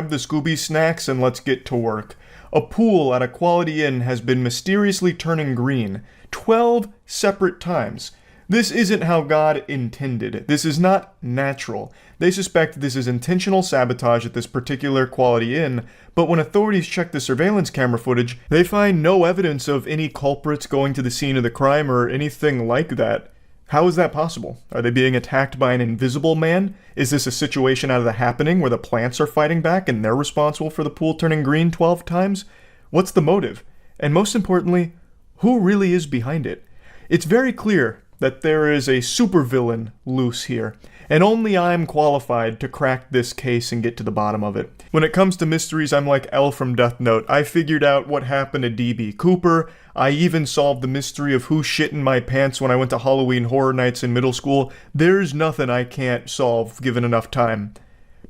grab the Scooby snacks and let's get to work. A pool at a Quality Inn has been mysteriously turning green 12 separate times. This isn't how God intended. This is not natural. They suspect this is intentional sabotage at this particular Quality Inn, but when authorities check the surveillance camera footage, they find no evidence of any culprits going to the scene of the crime or anything like that. How is that possible? Are they being attacked by an invisible man? Is this a situation out of The Happening where the plants are fighting back and they're responsible for the pool turning green 12 times? What's the motive? And most importantly, who really is behind it? It's very clear that there is a supervillain loose here, and only I'm qualified to crack this case and get to the bottom of it. When it comes to mysteries, I'm like L from Death Note. I figured out what happened to D.B. Cooper. I even solved the mystery of who shit in my pants when I went to Halloween Horror Nights in middle school. There's nothing I can't solve given enough time.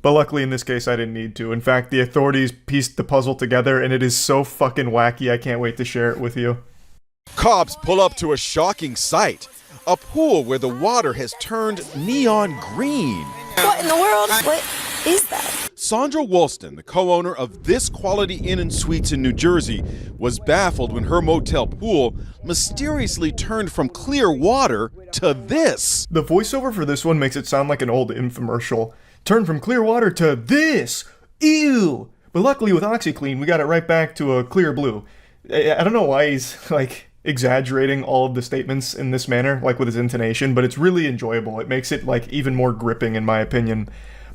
But luckily in this case I didn't need to. In fact, the authorities pieced the puzzle together and it is so fucking wacky I can't wait to share it with you. Cops pull up to a shocking sight. A pool where the water has turned neon green. What in the world? What is that? Sandra Woolston, the co-owner of this Quality Inn and Suites in New Jersey, was baffled when her motel pool mysteriously turned from clear water to this. The voiceover for this one makes it sound like an old infomercial. Turn from clear water to this! Ew! But luckily with OxyClean, we got it right back to a clear blue. I don't know why he's, exaggerating all of the statements in this manner, with his intonation, but it's really enjoyable. It makes it, even more gripping, in my opinion.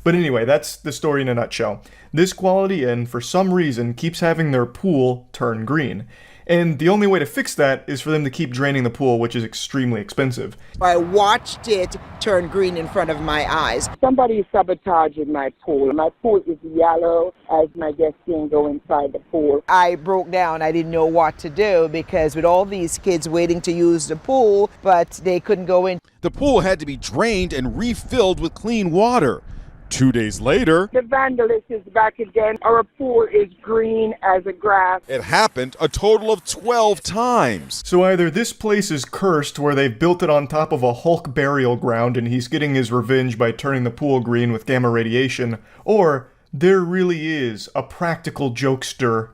But anyway, that's the story in a nutshell. This Quality Inn, for some reason, keeps having their pool turn green. And the only way to fix that is for them to keep draining the pool, which is extremely expensive. I watched it turn green in front of my eyes. Somebody is sabotaging my pool. My pool is yellow as my guests can't go inside the pool. I broke down. I didn't know what to do because with all these kids waiting to use the pool, but they couldn't go in. The pool had to be drained and refilled with clean water. 2 days later, the vandalist is back again. Our pool is green as a grass. It happened a total of 12 times. So either this place is cursed where they've built it on top of a Hulk burial ground and he's getting his revenge by turning the pool green with gamma radiation, or there really is a practical jokester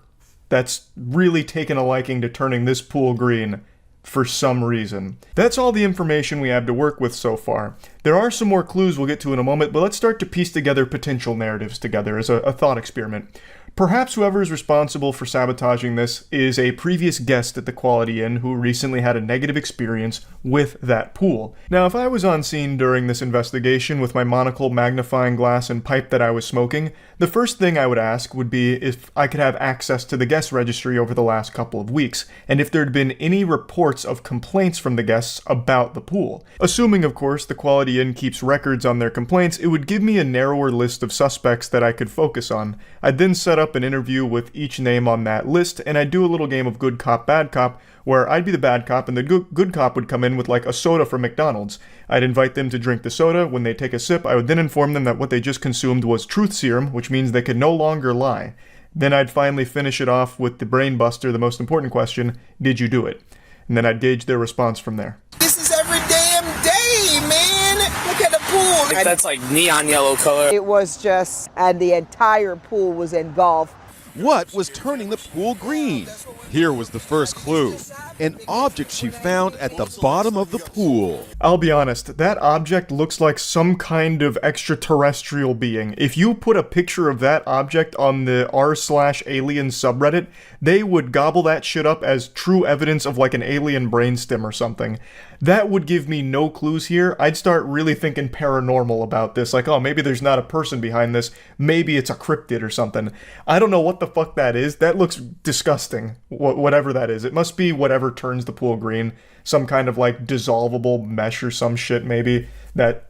that's really taken a liking to turning this pool green for some reason. That's all the information we have to work with so far. There are some more clues we'll get to in a moment, but let's start to piece together potential narratives together as a thought experiment. Perhaps whoever is responsible for sabotaging this is a previous guest at the Quality Inn who recently had a negative experience with that pool. Now, if I was on scene during this investigation with my monocle, magnifying glass, and pipe that I was smoking, the first thing I would ask would be if I could have access to the guest registry over the last couple of weeks, and if there'd been any reports of complaints from the guests about the pool. Assuming, of course, the Quality Inn keeps records on their complaints, it would give me a narrower list of suspects that I could focus on. I'd then set up an interview with each name on that list, and I'd do a little game of good cop, bad cop, where I'd be the bad cop and the good cop would come in with a soda from McDonald's. I'd invite them to drink the soda. When they take a sip, I would then inform them that what they just consumed was truth serum, which means they could no longer lie. Then I'd finally finish it off with the brain buster, the most important question: did you do it? And then I'd gauge their response from there. This is every damn day, man! Look at the pool! That's neon yellow color. It was just, and the entire pool was engulfed. What was turning the pool green? Here was the first clue. An object she found at the bottom of the pool. I'll be honest, that object looks like some kind of extraterrestrial being. If you put a picture of that object on the r/alien subreddit, they would gobble that shit up as true evidence of an alien brainstem or something. That would give me no clues here. I'd start really thinking paranormal about this. Oh, maybe there's not a person behind this. Maybe it's a cryptid or something. I don't know what the fuck that is. That looks disgusting. Whatever that is. It must be whatever turns the pool green. Some kind of dissolvable mesh or some shit maybe that,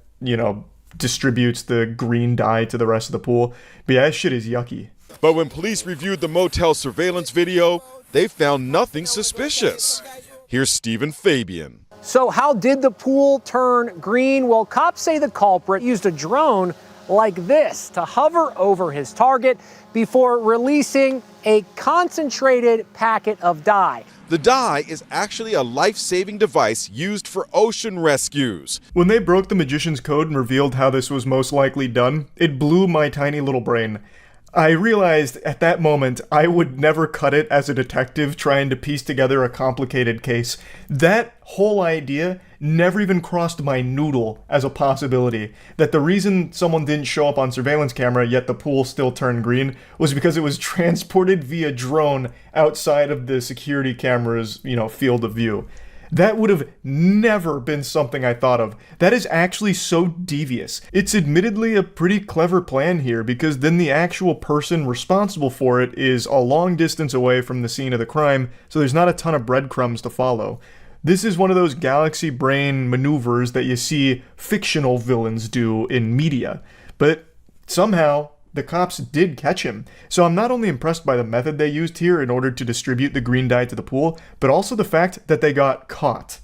distributes the green dye to the rest of the pool. But yeah, that shit is yucky. But when police reviewed the motel surveillance video, they found nothing suspicious. Here's Stephen Fabian. So how did the pool turn green? Well, cops say the culprit used a drone like this to hover over his target before releasing a concentrated packet of dye. The dye is actually a life-saving device used for ocean rescues. When they broke the magician's code and revealed how this was most likely done, it blew my tiny little brain. I realized at that moment I would never cut it as a detective trying to piece together a complicated case. That whole idea never even crossed my noodle as a possibility. That the reason someone didn't show up on surveillance camera yet the pool still turned green was because it was transported via drone outside of the security camera's, field of view. That would have never been something I thought of. That is actually so devious. It's admittedly a pretty clever plan here, because then the actual person responsible for it is a long distance away from the scene of the crime, so there's not a ton of breadcrumbs to follow. This is one of those galaxy brain maneuvers that you see fictional villains do in media. But somehow, the cops did catch him. So I'm not only impressed by the method they used here in order to distribute the green dye to the pool, but also the fact that they got caught.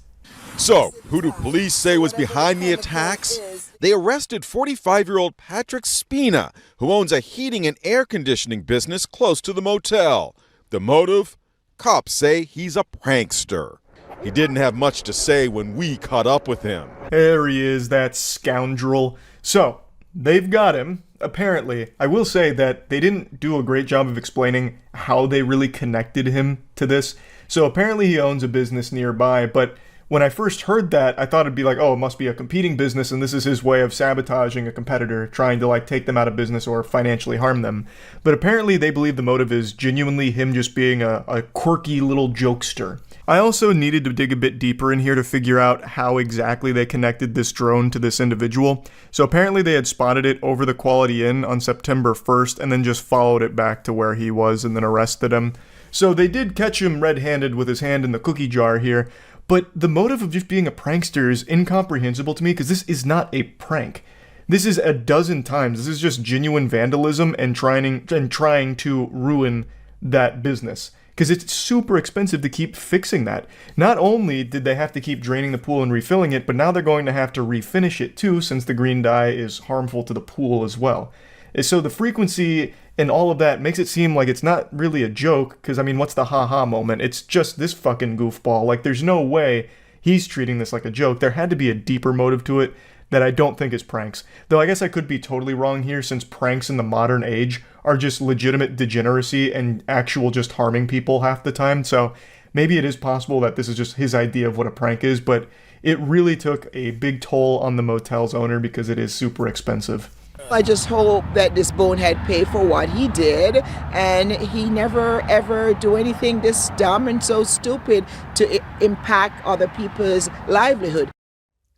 So, who do police say was behind the attacks? They arrested 45-year-old Patrick Spina, who owns a heating and air conditioning business close to the motel. The motive? Cops say he's a prankster. He didn't have much to say when we caught up with him. There he is, that scoundrel. So, they've got him. Apparently, I will say that they didn't do a great job of explaining how they really connected him to this. So apparently he owns a business nearby, but when I first heard that, I thought it'd be like, oh, it must be a competing business and this is his way of sabotaging a competitor, trying to take them out of business or financially harm them. But apparently they believe the motive is genuinely him just being a quirky little jokester. I also needed to dig a bit deeper in here to figure out how exactly they connected this drone to this individual. So apparently they had spotted it over the Quality Inn on September 1st and then just followed it back to where he was and then arrested him. So they did catch him red-handed with his hand in the cookie jar here, but the motive of just being a prankster is incomprehensible to me because this is not a prank. This is a dozen times. This is just genuine vandalism and trying to ruin that business. Because it's super expensive to keep fixing that. Not only did they have to keep draining the pool and refilling it, but now they're going to have to refinish it too, since the green dye is harmful to the pool as well. So the frequency and all of that makes it seem like it's not really a joke, because what's the haha moment? It's just this fucking goofball. There's no way he's treating this like a joke. There had to be a deeper motive to it that I don't think is pranks. Though I guess I could be totally wrong here, since pranks in the modern age are just legitimate degeneracy and actual just harming people half the time. So maybe it is possible that this is just his idea of what a prank is, but it really took a big toll on the motel's owner because it is super expensive. I just hope that this bonehead paid for what he did and he never ever do anything this dumb and so stupid to impact other people's livelihood.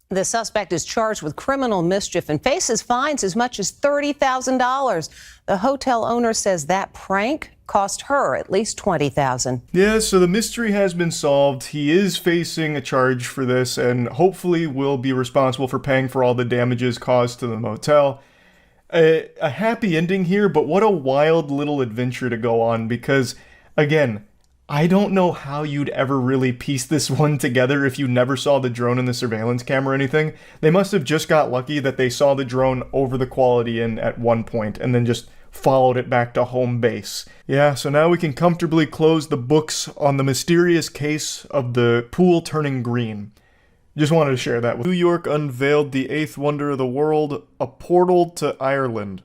The suspect is charged with criminal mischief and faces fines as much as $30,000. The hotel owner says that prank cost her at least $20,000. Yeah, so the mystery has been solved. He is facing a charge for this and hopefully will be responsible for paying for all the damages caused to the motel. A happy ending here, but what a wild little adventure to go on because, again, I don't know how you'd ever really piece this one together if you never saw the drone in the surveillance camera or anything. They must have just got lucky that they saw the drone over the Quality Inn at one point and then just followed it back to home base. Yeah, so now we can comfortably close the books on the mysterious case of the pool turning green. Just wanted to share that. New York unveiled the 8th wonder of the world, a portal to Ireland.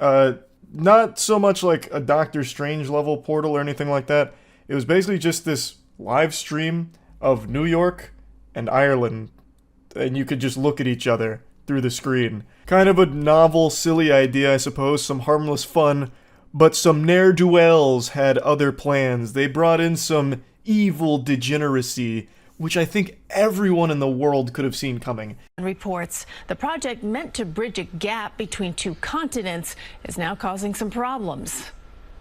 Not so much like a Doctor Strange level portal or anything like that. It was basically just this live stream of New York and Ireland, and you could just look at each other through the screen. Kind of a novel, silly idea, I suppose, some harmless fun, but some ne'er-do-wells had other plans. They brought in some evil degeneracy, which I think everyone in the world could have seen coming. Reports the project meant to bridge a gap between two continents is now causing some problems.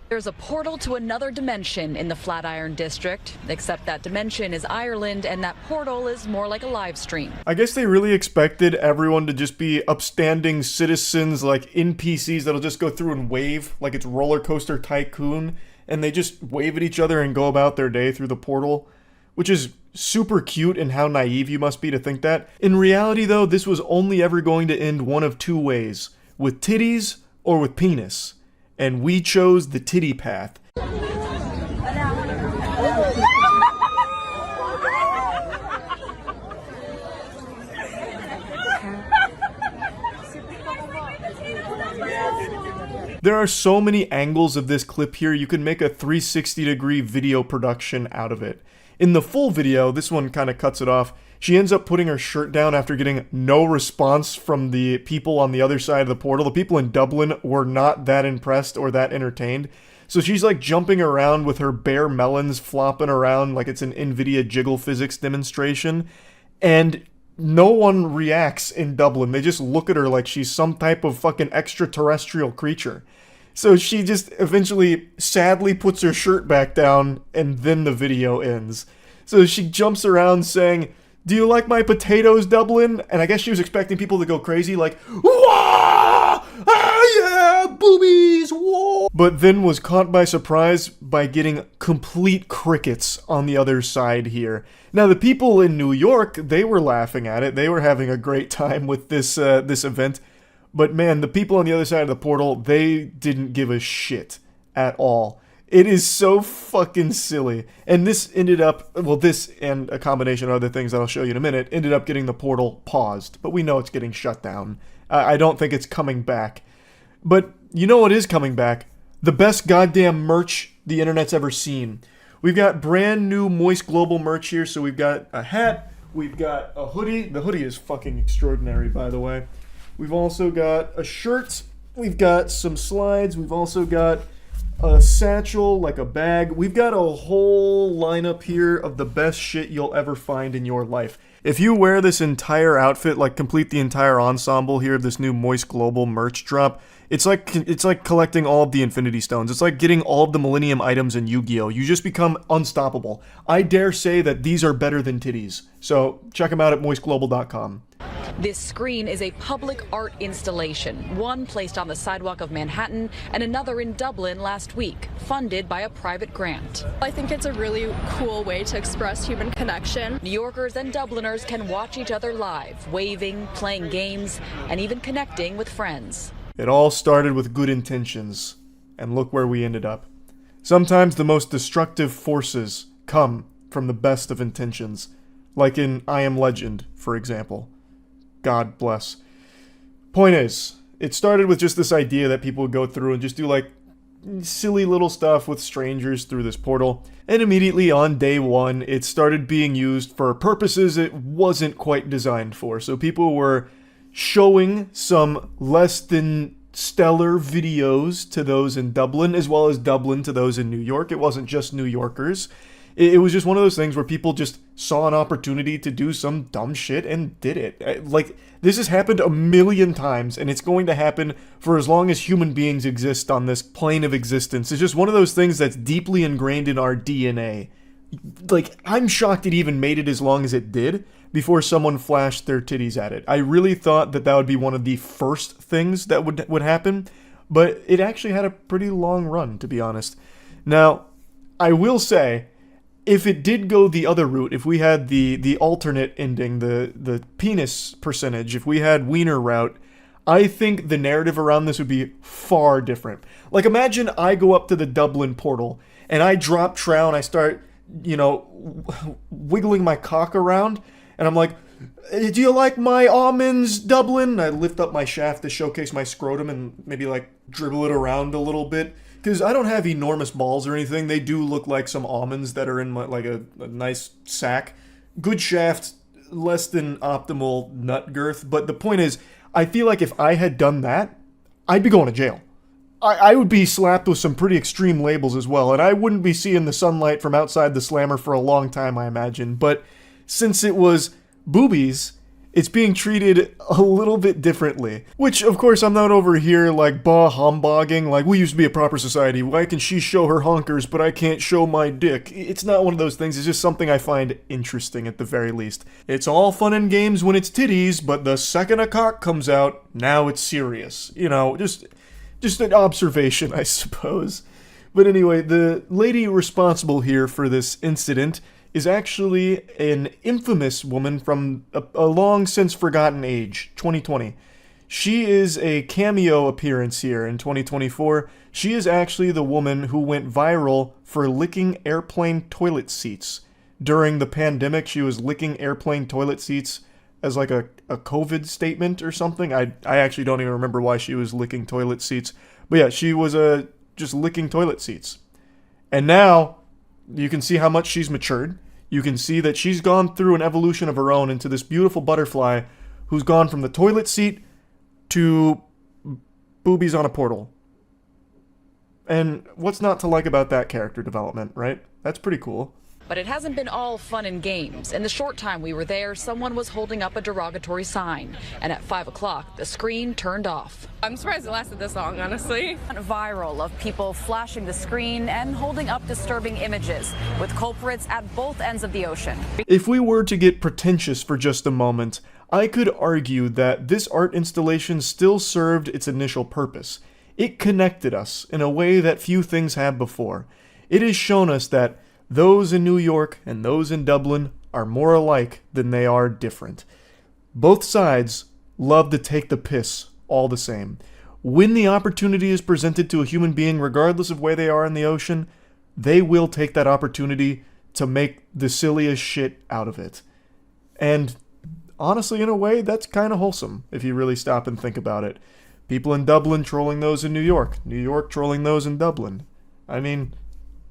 There's a portal to another dimension in the Flatiron District, except that dimension is Ireland and that portal is more like a live stream. I guess they really expected everyone to just be upstanding citizens like NPCs that'll just go through and wave like it's Roller Coaster Tycoon, and they just wave at each other and go about their day through the portal, which is super cute and how naive you must be to think that. In reality though, this was only ever going to end one of two ways, with titties or with penis. And we chose the titty path. There are so many angles of this clip here, you can make a 360-degree video production out of it. In the full video, this one kind of cuts it off, she ends up putting her shirt down after getting no response from the people on the other side of the portal. The people in Dublin were not that impressed or that entertained. So she's like jumping around with her bare melons flopping around like it's an NVIDIA jiggle physics demonstration. And no one reacts in Dublin. They just look at her like she's some type of fucking extraterrestrial creature. So she just eventually sadly puts her shirt back down, and then the video ends. So she jumps around saying, "Do you like my potatoes, Dublin?" And I guess she was expecting people to go crazy like, "Wah! Ah, yeah, boobies, whoa!" But then was caught by surprise by getting complete crickets on the other side here. Now, the people in New York, they were laughing at it. They were having a great time with this event. But man, the people on the other side of the portal, they didn't give a shit at all. It is so fucking silly. And this ended up, well, this and a combination of other things that I'll show you in a minute, ended up getting the portal paused. But we know it's getting shut down. I don't think it's coming back. But you know what is coming back? The best goddamn merch the internet's ever seen. We've got brand new Moist Global merch here. So we've got a hat, we've got a hoodie. The hoodie is fucking extraordinary, by the way. We've also got a shirt, we've got some slides, we've also got a satchel, like a bag. We've got a whole lineup here of the best shit you'll ever find in your life. If you wear this entire outfit, like complete the entire ensemble here of this new Moist Global merch drop, it's like collecting all of the Infinity Stones. It's like getting all of the Millennium items in Yu-Gi-Oh! You just become unstoppable. I dare say that these are better than titties. So check them out at moistglobal.com. This screen is a public art installation, one placed on the sidewalk of Manhattan and another in Dublin last week, funded by a private grant. I think it's a really cool way to express human connection. New Yorkers and Dubliners can watch each other live, waving, playing games, and even connecting with friends. It all started with good intentions, and look where we ended up. Sometimes the most destructive forces come from the best of intentions, like in I Am Legend, for example. God bless. Point is, it started with just this idea that people would go through and just do like silly little stuff with strangers through this portal, and immediately on day one, it started being used for purposes it wasn't quite designed for. So people were showing some less than stellar videos to those in Dublin, as well as Dublin to those in New York. It wasn't just New Yorkers. It was just one of those things where people just saw an opportunity to do some dumb shit and did it. Like, this has happened a million times, and it's going to happen for as long as human beings exist on this plane of existence. It's just one of those things that's deeply ingrained in our DNA. Like, I'm shocked it even made it as long as it did before someone flashed their titties at it. I really thought that would be one of the first things that would happen, but it actually had a pretty long run, to be honest. Now, I will say, if it did go the other route, if we had the alternate ending, the penis percentage, if we had wiener route, I think the narrative around this would be far different. Like, imagine I go up to the Dublin portal, and I drop trow, and I start, wiggling my cock around, and I'm like, "Do you like my almonds, Dublin?" And I lift up my shaft to showcase my scrotum and maybe, like, dribble it around a little bit. Because I don't have enormous balls or anything. They do look like some almonds that are in like a nice sack. Good shaft, less than optimal nut girth. But the point is, I feel like if I had done that, I'd be going to jail. I would be slapped with some pretty extreme labels as well. And I wouldn't be seeing the sunlight from outside the slammer for a long time, I imagine. But since it was boobies, it's being treated a little bit differently. Which, of course, I'm not over here, like, bah-humbogging, like, we used to be a proper society, why can she show her honkers, but I can't show my dick? It's not one of those things, it's just something I find interesting, at the very least. It's all fun and games when it's titties, but the second a cock comes out, now it's serious. Just an observation, I suppose. But anyway, the lady responsible here for this incident is actually an infamous woman from a long since forgotten age, 2020. She is a cameo appearance here in 2024. She is actually the woman who went viral for licking airplane toilet seats. During the pandemic, she was licking airplane toilet seats as like a COVID statement or something. I actually don't even remember why she was licking toilet seats. But yeah, she was just licking toilet seats. And now you can see how much she's matured. You can see that she's gone through an evolution of her own into this beautiful butterfly who's gone from the toilet seat to boobies on a portal. And what's not to like about that character development, right? That's pretty cool. But it hasn't been all fun and games. In the short time we were there, someone was holding up a derogatory sign. And at 5 o'clock, the screen turned off. I'm surprised it lasted this long, honestly. Viral of people flashing the screen and holding up disturbing images, with culprits at both ends of the ocean. If we were to get pretentious for just a moment, I could argue that this art installation still served its initial purpose. It connected us in a way that few things have before. It has shown us that those in New York and those in Dublin are more alike than they are different. Both sides love to take the piss all the same. When the opportunity is presented to a human being, regardless of where they are in the ocean, they will take that opportunity to make the silliest shit out of it. And honestly, in a way, that's kind of wholesome, if you really stop and think about it. People in Dublin trolling those in New York trolling those in Dublin. I mean,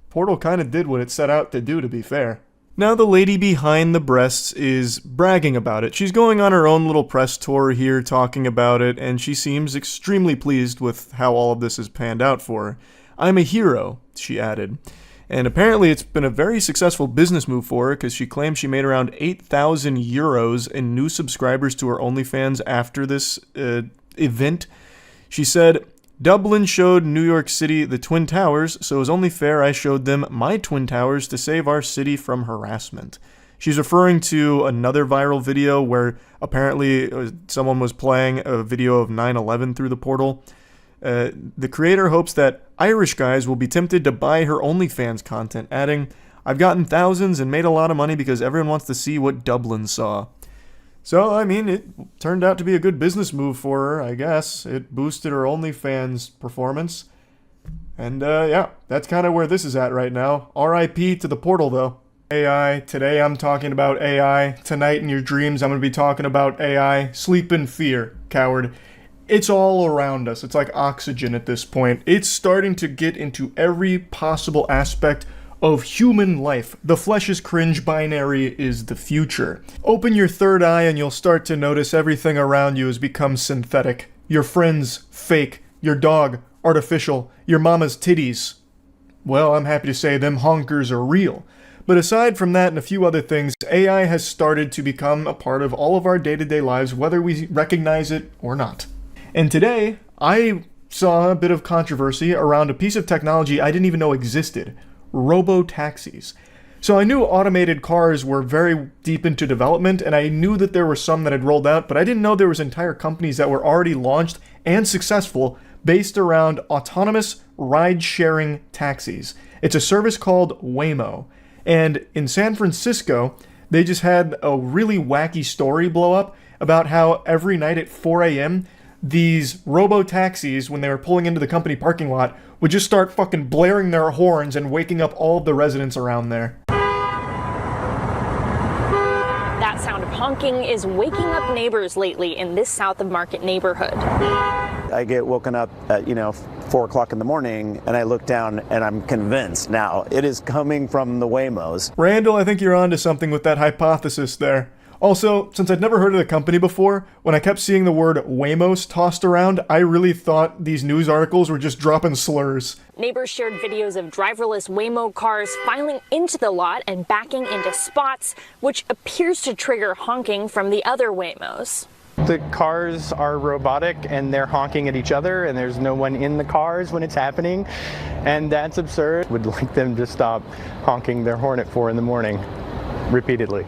Portal kind of did what it set out to do, to be fair. Now the lady behind the breasts is bragging about it. She's going on her own little press tour here talking about it, and she seems extremely pleased with how all of this has panned out for her. "I'm a hero," she added. And apparently it's been a very successful business move for her, because she claims she made around 8,000 euros in new subscribers to her OnlyFans after this event. She said, "Dublin showed New York City the Twin Towers, so it was only fair I showed them my Twin Towers to save our city from harassment." She's referring to another viral video where apparently someone was playing a video of 9/11 through the portal. The creator hopes that Irish guys will be tempted to buy her OnlyFans content, adding, "I've gotten thousands and made a lot of money because everyone wants to see what Dublin saw." So, I mean, it turned out to be a good business move for her, I guess. It boosted her OnlyFans performance. And, yeah, that's kind of where this is at right now. RIP to the portal, though. AI. Today I'm talking about AI. Tonight in your dreams I'm going to be talking about AI. Sleep in fear, coward. It's all around us. It's like oxygen at this point. It's starting to get into every possible aspect of human life. The flesh is cringe, binary is the future. Open your third eye and you'll start to notice everything around you has become synthetic. Your friends, fake. Your dog, artificial. Your mama's titties, well, I'm happy to say them honkers are real. But aside from that and a few other things, AI has started to become a part of all of our day-to-day lives, whether we recognize it or not. And today, I saw a bit of controversy around a piece of technology I didn't even know existed. Robotaxis. So I knew automated cars were very deep into development, and I knew that there were some that had rolled out, but I didn't know there was entire companies that were already launched and successful based around autonomous ride-sharing taxis. It's a service called Waymo. And in San Francisco, they just had a really wacky story blow up about how every night at 4 a.m., these robo-taxis, when they were pulling into the company parking lot, would just start fucking blaring their horns and waking up all of the residents around there. That sound of honking is waking up neighbors lately in this South of Market neighborhood. I get woken up at, 4 o'clock in the morning, and I look down and I'm convinced now it is coming from the Waymos. Randall, I think you're onto something with that hypothesis there. Also, since I'd never heard of the company before, when I kept seeing the word Waymos tossed around, I really thought these news articles were just dropping slurs. Neighbors shared videos of driverless Waymo cars filing into the lot and backing into spots, which appears to trigger honking from the other Waymos. The cars are robotic and they're honking at each other and there's no one in the cars when it's happening, and that's absurd. Would like them to stop honking their horn at 4 in the morning repeatedly.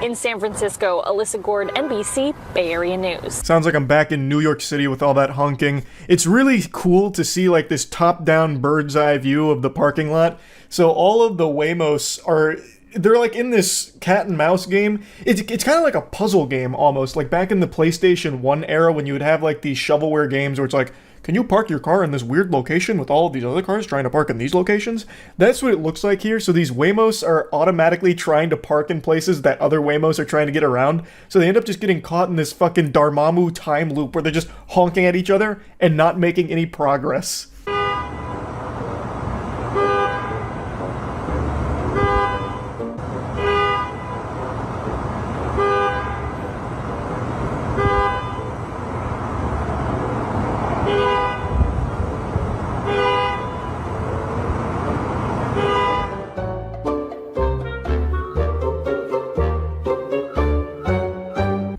In San Francisco, Alyssa Gord, NBC, Bay Area News. Sounds like I'm back in New York City with all that honking. It's really cool to see like this top-down bird's eye view of the parking lot. So all of the Waymos they're like in this cat and mouse game. It's kind of like a puzzle game almost, like back in the PlayStation 1 era when you would have like these shovelware games where it's like can you park your car in this weird location with all of these other cars trying to park in these locations? That's what it looks like here. So these Waymos are automatically trying to park in places that other Waymos are trying to get around. So they end up just getting caught in this fucking Dormammu time loop where they're just honking at each other and not making any progress.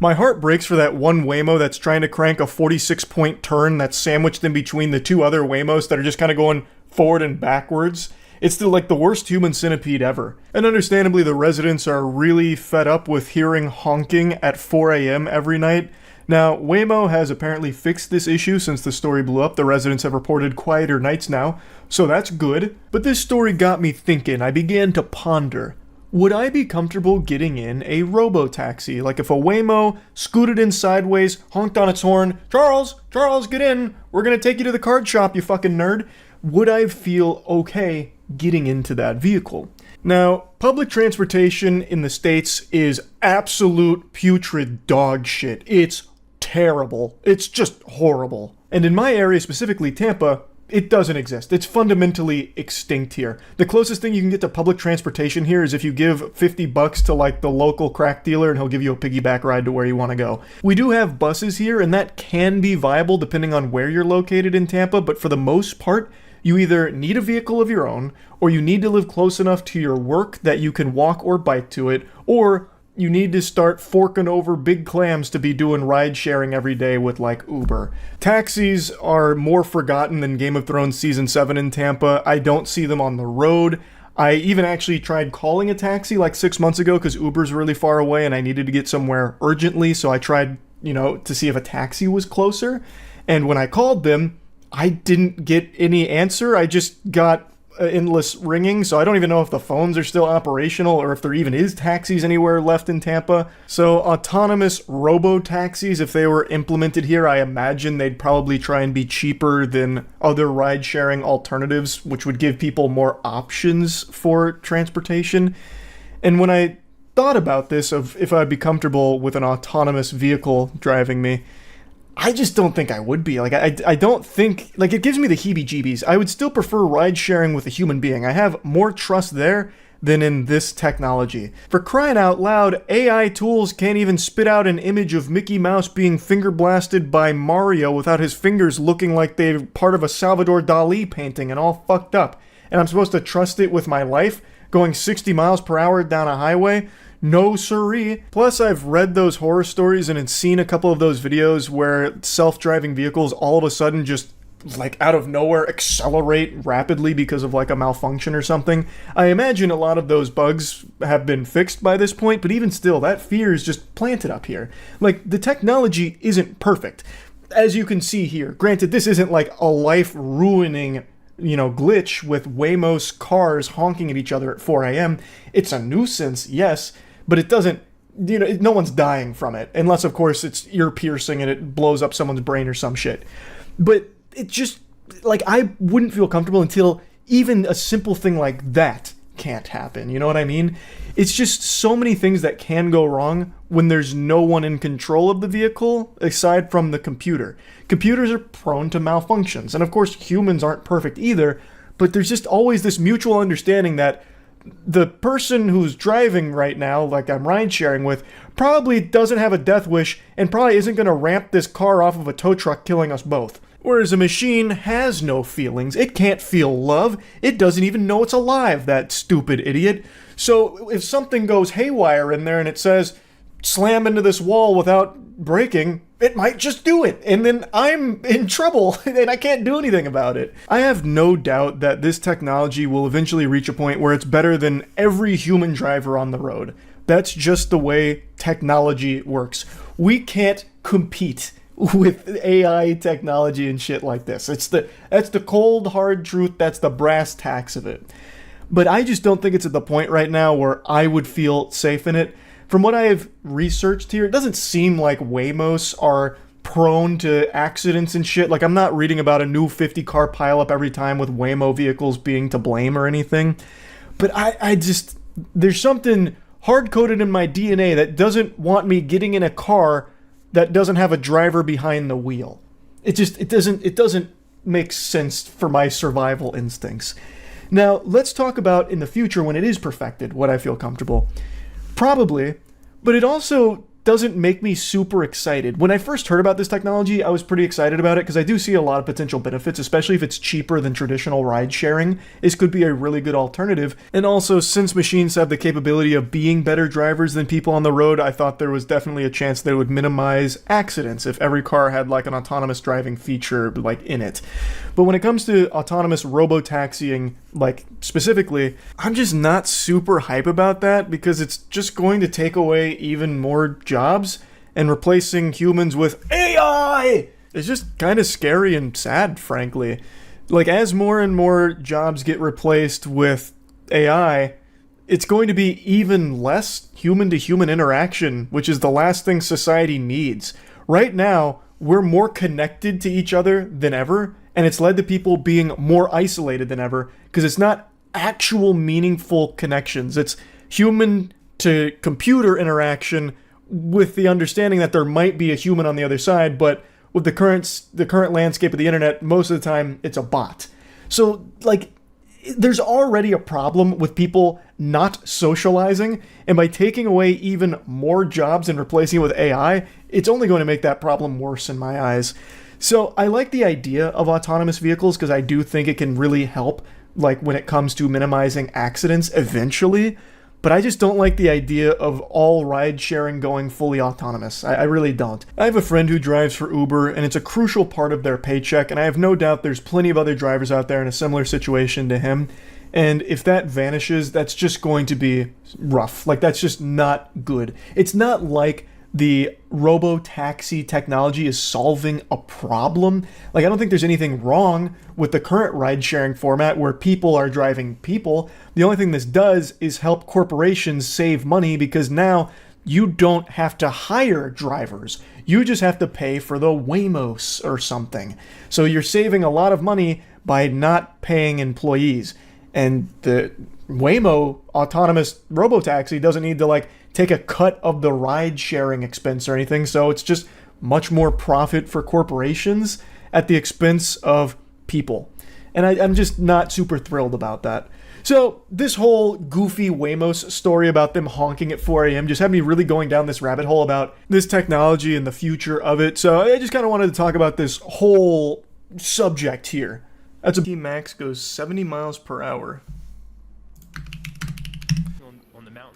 My heart breaks for that one Waymo that's trying to crank a 46-point turn that's sandwiched in between the two other Waymos that are just kind of going forward and backwards. It's the worst human centipede ever. And understandably, the residents are really fed up with hearing honking at 4 a.m. every night. Now, Waymo has apparently fixed this issue since the story blew up. The residents have reported quieter nights now, so that's good. But this story got me thinking. I began to ponder. Would I be comfortable getting in a Robotaxi? Like if a Waymo scooted in sideways, honked on its horn, Charles, get in, we're gonna take you to the card shop, you fucking nerd. Would I feel okay getting into that vehicle? Now, public transportation in the States is absolute putrid dog shit. It's terrible. It's just horrible. And in my area, specifically Tampa, it doesn't exist. It's fundamentally extinct here. The closest thing you can get to public transportation here is if you give $50 to like the local crack dealer and he'll give you a piggyback ride to where you want to go. We do have buses here and that can be viable depending on where you're located in Tampa, but for the most part, you either need a vehicle of your own or you need to live close enough to your work that you can walk or bike to it, or you need to start forking over big clams to be doing ride sharing every day with like Uber. Taxis are more forgotten than Game of Thrones Season 7 in Tampa. I don't see them on the road. I even actually tried calling a taxi like 6 months ago because Uber's really far away and I needed to get somewhere urgently. So I tried, to see if a taxi was closer. And when I called them, I didn't get any answer. I just got endless ringing, so I don't even know if the phones are still operational or if there even is taxis anywhere left in Tampa. So autonomous robo-taxis, if they were implemented here, I imagine they'd probably try and be cheaper than other ride-sharing alternatives, which would give people more options for transportation. And when I thought about this, of if I'd be comfortable with an autonomous vehicle driving me, I just don't think I would be. I don't think, it gives me the heebie-jeebies. I would still prefer ride-sharing with a human being. I have more trust there than in this technology. For crying out loud, AI tools can't even spit out an image of Mickey Mouse being finger-blasted by Mario without his fingers looking like they're part of a Salvador Dali painting and all fucked up. And I'm supposed to trust it with my life, going 60 miles per hour down a highway? No siree. Plus, I've read those horror stories and had seen a couple of those videos where self-driving vehicles all of a sudden just, out of nowhere, accelerate rapidly because of, a malfunction or something. I imagine a lot of those bugs have been fixed by this point, but even still, that fear is just planted up here. The technology isn't perfect. As you can see here, granted, this isn't, a life-ruining glitch with Waymo's cars honking at each other at 4 a.m. It's a nuisance, yes, but it doesn't, no one's dying from it. Unless, of course, it's ear-piercing and it blows up someone's brain or some shit. But it just, I wouldn't feel comfortable until even a simple thing like that can't happen. You know what I mean? It's just so many things that can go wrong when there's no one in control of the vehicle aside from the computer. Computers are prone to malfunctions. And of course, humans aren't perfect either, but there's just always this mutual understanding that the person who's driving right now, I'm ride sharing with, probably doesn't have a death wish and probably isn't going to ramp this car off of a tow truck, killing us both. Whereas a machine has no feelings. It can't feel love. It doesn't even know it's alive, that stupid idiot. So if something goes haywire in there and it says, slam into this wall without braking, it might just do it. And then I'm in trouble and I can't do anything about it. I have no doubt that this technology will eventually reach a point where it's better than every human driver on the road. That's just the way technology works. We can't compete with AI technology and shit like this. That's the cold, hard truth. That's the brass tacks of it. But I just don't think it's at the point right now where I would feel safe in it. From what I have researched here, it doesn't seem like Waymos are prone to accidents and shit. Like, I'm not reading about a new 50-car pileup every time with Waymo vehicles being to blame or anything. But I just... There's something hard-coded in my DNA that doesn't want me getting in a car that doesn't have a driver behind the wheel. It doesn't make sense for my survival instincts. Now, let's talk about in the future when it is perfected, what I feel comfortable. Probably, but it also doesn't make me super excited. When I first heard about this technology, I was pretty excited about it because I do see a lot of potential benefits, especially if it's cheaper than traditional ride sharing. This could be a really good alternative. And also, since machines have the capability of being better drivers than people on the road, I thought there was definitely a chance they would minimize accidents if every car had like an autonomous driving feature like in it. But when it comes to autonomous robotaxiing, like specifically, I'm just not super hype about that because it's just going to take away even more jobs and replacing humans with AI. It's just kind of scary and sad, frankly. Like, as more and more jobs get replaced with AI, it's going to be even less human-to-human interaction, which is the last thing society needs. Right now, we're more connected to each other than ever, and it's led to people being more isolated than ever because it's not actual meaningful connections. It's human-to-computer interaction with the understanding that there might be a human on the other side, but with the current landscape of the internet, most of the time it's a bot. So, like, there's already a problem with people not socializing, and by taking away even more jobs and replacing it with AI, it's only going to make that problem worse in my eyes. So I like the idea of autonomous vehicles because I do think it can really help, like, when it comes to minimizing accidents eventually, but I just don't like the idea of all ride sharing going fully autonomous. I really don't. I have a friend who drives for Uber, and it's a crucial part of their paycheck, and I have no doubt there's plenty of other drivers out there in a similar situation to him. And if that vanishes, that's just going to be rough. Like, that's just not good. It's not like the Robotaxi technology is solving a problem. Like, I don't think there's anything wrong with the current ride-sharing format where people are driving people. The only thing this does is help corporations save money because now you don't have to hire drivers. You just have to pay for the Waymos or something. So you're saving a lot of money by not paying employees. And the Waymo autonomous robotaxi doesn't need to, like, take a cut of the ride-sharing expense or anything, so it's just much more profit for corporations at the expense of people. And I'm just not super thrilled about that. So this whole goofy Waymo story about them honking at 4 a.m. just had me really going down this rabbit hole about this technology and the future of it, so I just kind of wanted to talk about this whole subject here. That's a Max goes 70 miles per hour.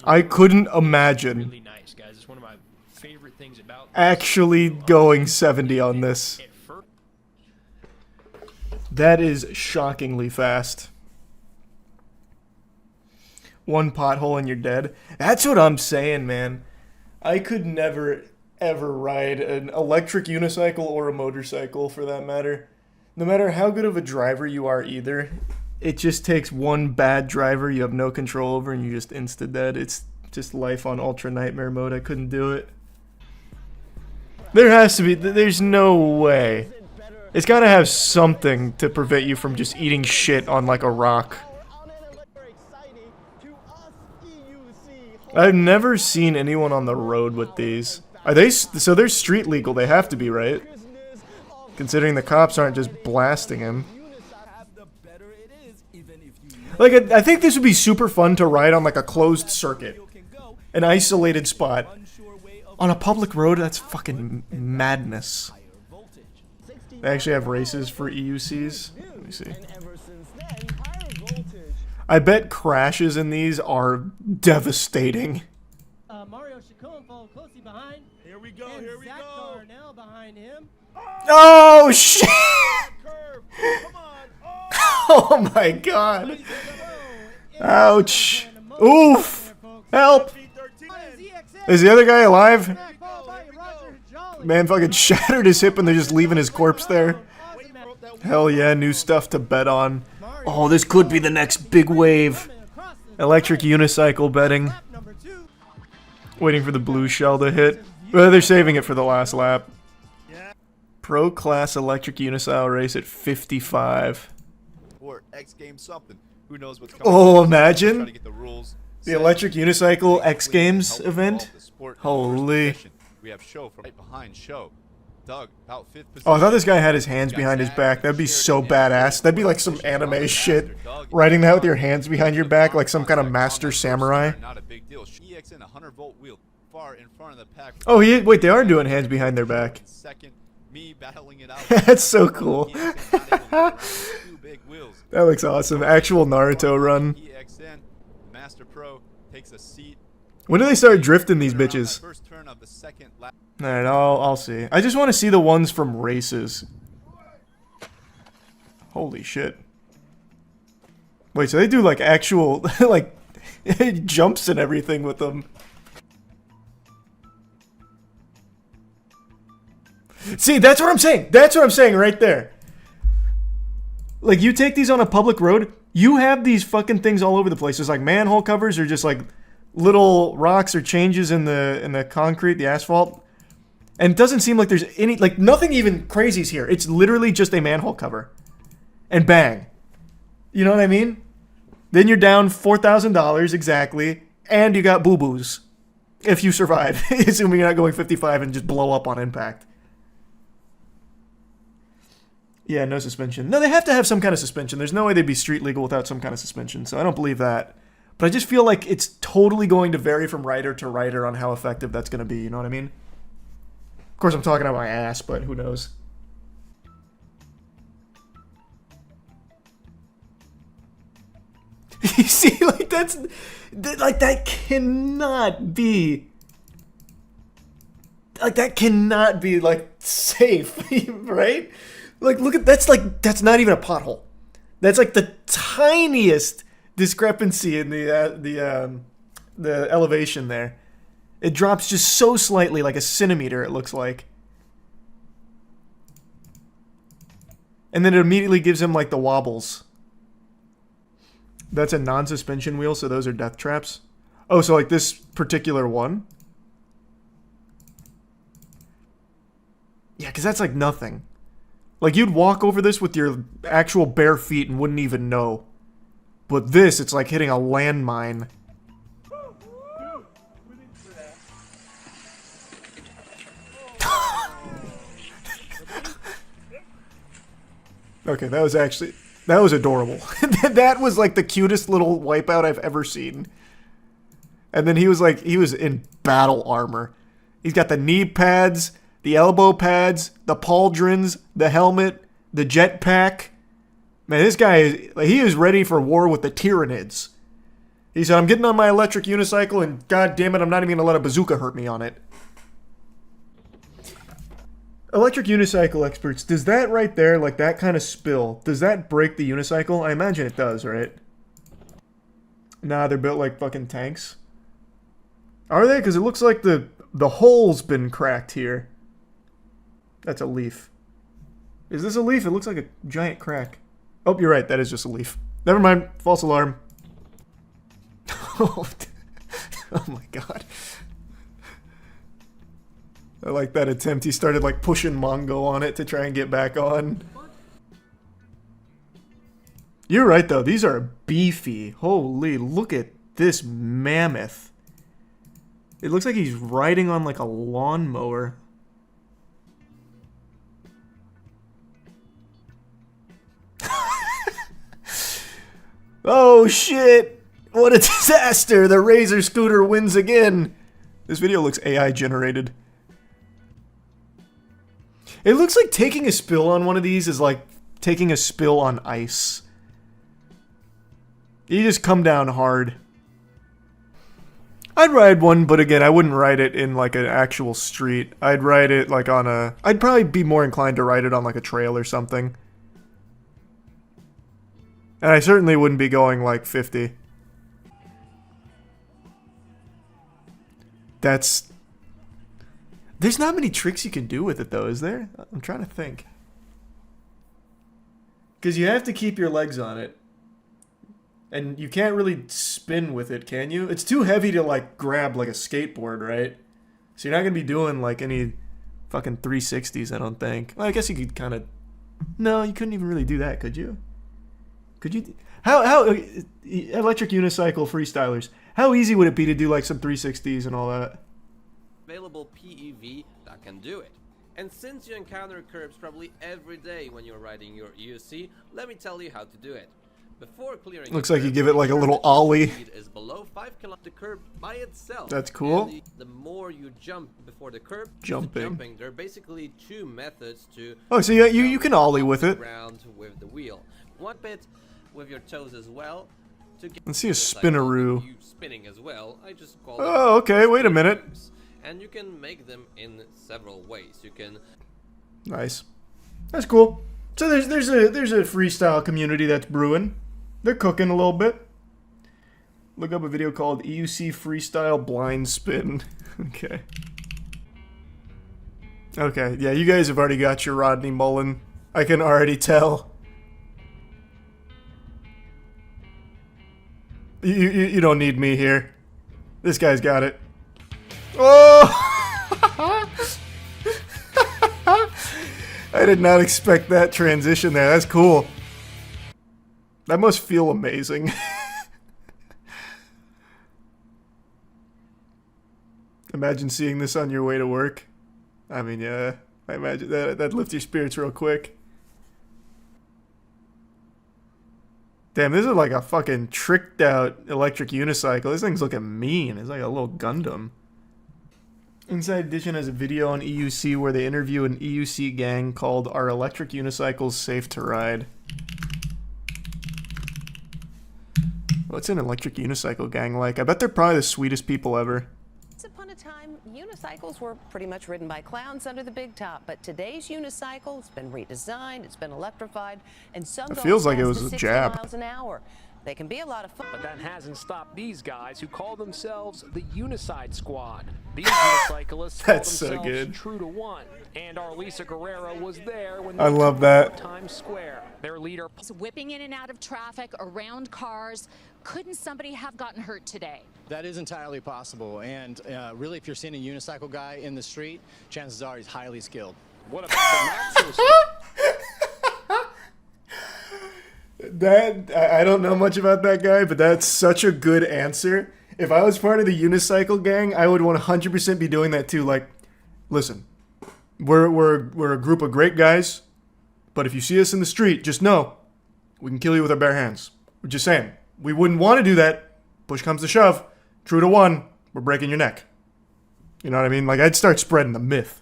I couldn't imagine actually going 70 on this. That is shockingly fast. One pothole and you're dead. That's what I'm saying, man. I could never, ever ride an electric unicycle or a motorcycle, for that matter. No matter how good of a driver you are either, it just takes one bad driver you have no control over and you're just insta-dead. It's just life on ultra nightmare mode. I couldn't do it. There has to be, there's no way. It's gotta have something to prevent you from just eating shit on like a rock. I've never seen anyone on the road with these. Are they, so they're street legal, they have to be, right? Considering the cops aren't just blasting him. Like, I think this would be super fun to ride on like a closed circuit. An isolated spot. On a public road, that's fucking madness. They actually have races for EUCs. Let me see. I bet crashes in these are devastating. Here we go, here we go. Behind him. Oh shit! Oh my god! Ouch! Oof! Help! Is the other guy alive? Man fucking shattered his hip and they're just leaving his corpse there. Hell yeah, new stuff to bet on. Oh, this could be the next big wave. Electric unicycle betting. Waiting for the blue shell to hit. Well, they're saving it for the last lap. Pro Class Electric Unicycle Race at 55. Or X Games something. Who knows what's coming. Oh, imagine To get the rules. the Electric Unicycle X Games event. Holy. We have show from right behind show. Doug, about 5th position. Oh, I thought this guy had his hands behind his back. That'd be so badass. That'd be like some anime shit. Riding that with your hands behind your back like some kind of master samurai. Not a big deal. EXN 100-volt wheel far in front of the pack. Oh, wait, they are doing hands behind their back. Second, me battling it out. That's so cool. That looks awesome. Actual Naruto run. EXN, Master Pro, takes a seat. When do they start drifting these bitches? Alright, I'll see. I just want to see the ones from races. Holy shit. Wait, so they do like actual, like, jumps and everything with them. See, that's what I'm saying. That's what I'm saying right there. Like, you take these on a public road, you have these fucking things all over the place. There's like manhole covers or just like little rocks or changes in the concrete, the asphalt. And it doesn't seem like there's any, like, nothing even crazy is here. It's literally just a manhole cover. And bang. You know what I mean? Then you're down $4,000 exactly, and you got boo-boos. If you survive. Assuming you're not going 55 and just blow up on impact. Yeah, no suspension. No, they have to have some kind of suspension. There's no way they'd be street legal without some kind of suspension, so I don't believe that. But I just feel like it's totally going to vary from rider to rider on how effective that's going to be, you know what I mean? Of course, I'm talking out my ass, but who knows? You see, like, that cannot be... Like, that cannot be, like, safe, right? Like, look at, that's not even a pothole. That's like the tiniest discrepancy in the elevation there. It drops just so slightly, like a centimeter, it looks like. And then it immediately gives him, like, the wobbles. That's a non-suspension wheel, so those are death traps. Oh, so, like, this particular one? Yeah, because that's, like, nothing. Like, you'd walk over this with your actual bare feet and wouldn't even know. But this, it's like hitting a landmine. Okay, that was adorable. That was like the cutest little wipeout I've ever seen. And then he was in battle armor. He's got the knee pads, the elbow pads, the pauldrons, the helmet, the jetpack. Man, this guy he is ready for war with the Tyranids. He said, I'm getting on my electric unicycle and god damn it, I'm not even gonna let a bazooka hurt me on it. Electric unicycle experts, does that right there, like that kind of spill, does that break the unicycle? I imagine it does, right? Nah, they're built like fucking tanks. Are they? Because it looks like the hole's been cracked here. That's a leaf. Is this a leaf? It looks like a giant crack. Oh, you're right. That is just a leaf. Never mind. False alarm. Oh my god. I like that attempt. He started like pushing Mongo on it to try and get back on. You're right though. These are beefy. Holy, look at this mammoth. It looks like he's riding on like a lawnmower. Oh shit! What a disaster! The Razor scooter wins again! This video looks AI generated. It looks like taking a spill on one of these is like taking a spill on ice. You just come down hard. I'd ride one, but again, I wouldn't ride it in like an actual street. I'd ride it like on a... I'd probably be more inclined to ride it on like a trail or something. And I certainly wouldn't be going like 50. That's... There's not many tricks you can do with it though, is there? I'm trying to think. Because you have to keep your legs on it. And you can't really spin with it, can you? It's too heavy to like grab like a skateboard, right? So you're not going to be doing like any fucking 360s, I don't think. Well, I guess you could kind of... No, you couldn't even really do that, could you? Could you... How electric unicycle freestylers, how easy would it be to do like some 360s and all that? Available PEV that can do it. And since you encounter curbs probably every day when you're riding your EUC, let me tell you how to do it. Before clearing Looks like you give it like a little ollie. is below 5 km the curb by itself. That's cool. And the more you jump before the curb, Jumping. there are basically two methods to Oh, so you can ollie with it. around with the wheel. One bit with your toes as well. To get Let's see a spinaroo. you spinning as well. I just call Oh, okay, wait a minute. And you can make them in several ways. You can Nice. That's cool. So there's a freestyle community that's brewing. They're cooking a little bit. Look up a video called EUC Freestyle Blind Spin. Okay. Okay, yeah, you guys have already got your Rodney Mullen. I can already tell. You don't need me here. This guy's got it. Oh! I did not expect that transition there. That's cool. That must feel amazing. Imagine seeing this on your way to work. I mean, yeah, I imagine that'd lift your spirits real quick. Damn, this is like a fucking tricked out electric unicycle. This thing's looking mean. It's like a little Gundam. Inside Edition has a video on EUC where they interview an EUC gang called Are Electric Unicycles Safe to Ride? What's an electric unicycle gang like? I bet they're probably the sweetest people ever. Once upon a time, unicycles were pretty much ridden by clowns under the big top, but today's unicycle has been redesigned, it's been electrified, and some It go feels like it fast was to a 60 jab. miles an hour. They can be a lot of fun. But that hasn't stopped these guys who call themselves the Unicide Squad. These unicyclists call That's so themselves good. True to One. And our Lisa Guerrero was there when I they love took that. over Times Square. Their leader whipping in and out of traffic, around cars. Couldn't somebody have gotten hurt today? That is entirely possible, and really, if you're seeing a unicycle guy in the street, chances are he's highly skilled. What about the not so That I don't know much about that guy, but that's such a good answer. If I was part of the unicycle gang, I would 100% be doing that too. Like, listen, we're a group of great guys, but if you see us in the street, just know we can kill you with our bare hands. We're just saying, we wouldn't want to do that. Push comes to shove, true to one, we're breaking your neck. You know what I mean? Like, I'd start spreading the myth.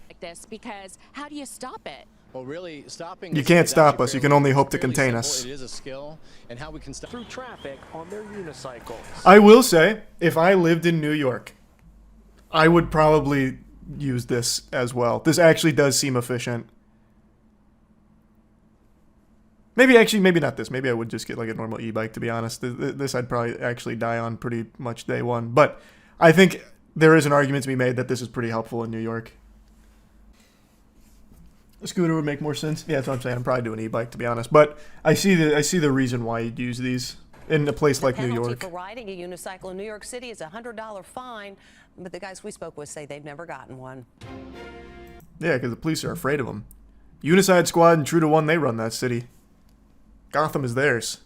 Like this, because how do you stop it? Well, really, stopping. You can't stop us. You can only hope to contain us. It is a skill, and how we can stop through traffic on their unicycles. I will say, if I lived in New York, I would probably use this as well. This actually does seem efficient. Maybe not this. Maybe I would just get like a normal e-bike, to be honest. This I'd probably actually die on pretty much day one. But I think there is an argument to be made that this is pretty helpful in New York. A scooter would make more sense. Yeah, that's what I'm saying. I'm probably doing e-bike, to be honest. But I see the reason why you'd use these in a place like New York. The penalty for riding a unicycle in New York City is a $100 fine, but the guys we spoke with say they've never gotten one. Yeah, because the police are afraid of them. Unicide Squad and True to One, they run that city. Gotham is theirs.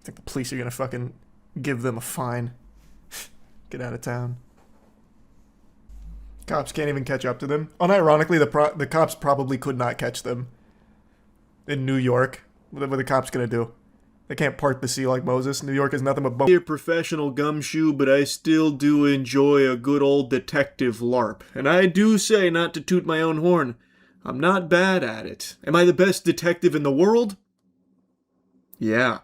I think the police are gonna fucking give them a fine. Get out of town. Cops can't even catch up to them. Unironically, the cops probably could not catch them. In New York. What are the cops gonna do? They can't part the sea like Moses. New York is nothing but bum. You're a professional gumshoe, but I still do enjoy a good old detective LARP. And I do say, not to toot my own horn, I'm not bad at it. Am I the best detective in the world? Yeah,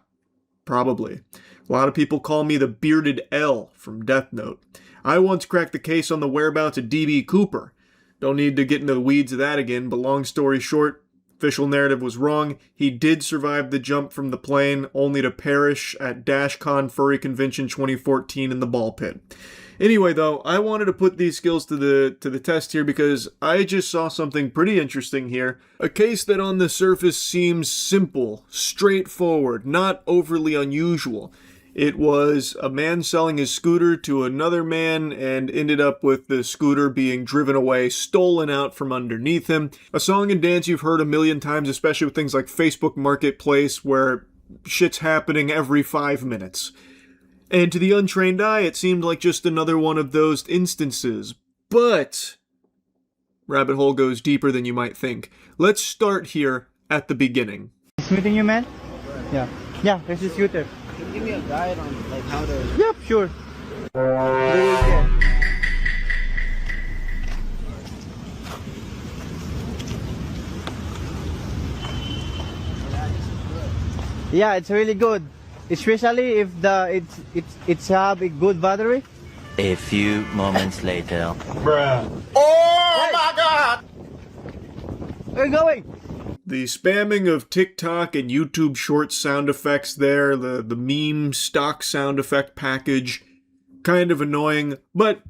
probably. A lot of people call me the Bearded L from Death Note. I once cracked the case on the whereabouts of D.B. Cooper. Don't need to get into the weeds of that again, but long story short, official narrative was wrong. He did survive the jump from the plane, only to perish at DashCon Furry Convention 2014 in the ball pit. Anyway, though, I wanted to put these skills to the test here because I just saw something pretty interesting here. A case that on the surface seems simple, straightforward, not overly unusual. It was a man selling his scooter to another man and ended up with the scooter being driven away, stolen out from underneath him. A song and dance you've heard a million times, especially with things like Facebook Marketplace, where shit's happening every 5 minutes. And to the untrained eye, it seemed like just another one of those instances. But rabbit hole goes deeper than you might think. Let's start here at the beginning. Nice meeting you, man. Yeah. Yeah, there's a scooter. Can you give me a guide on like how to... Yep, sure. Yeah, it's really good, especially if it's have a good battery. A few moments later. Bruh. Oh my God! Where are you going? The spamming of TikTok and YouTube Shorts sound effects there, the meme stock sound effect package, kind of annoying, but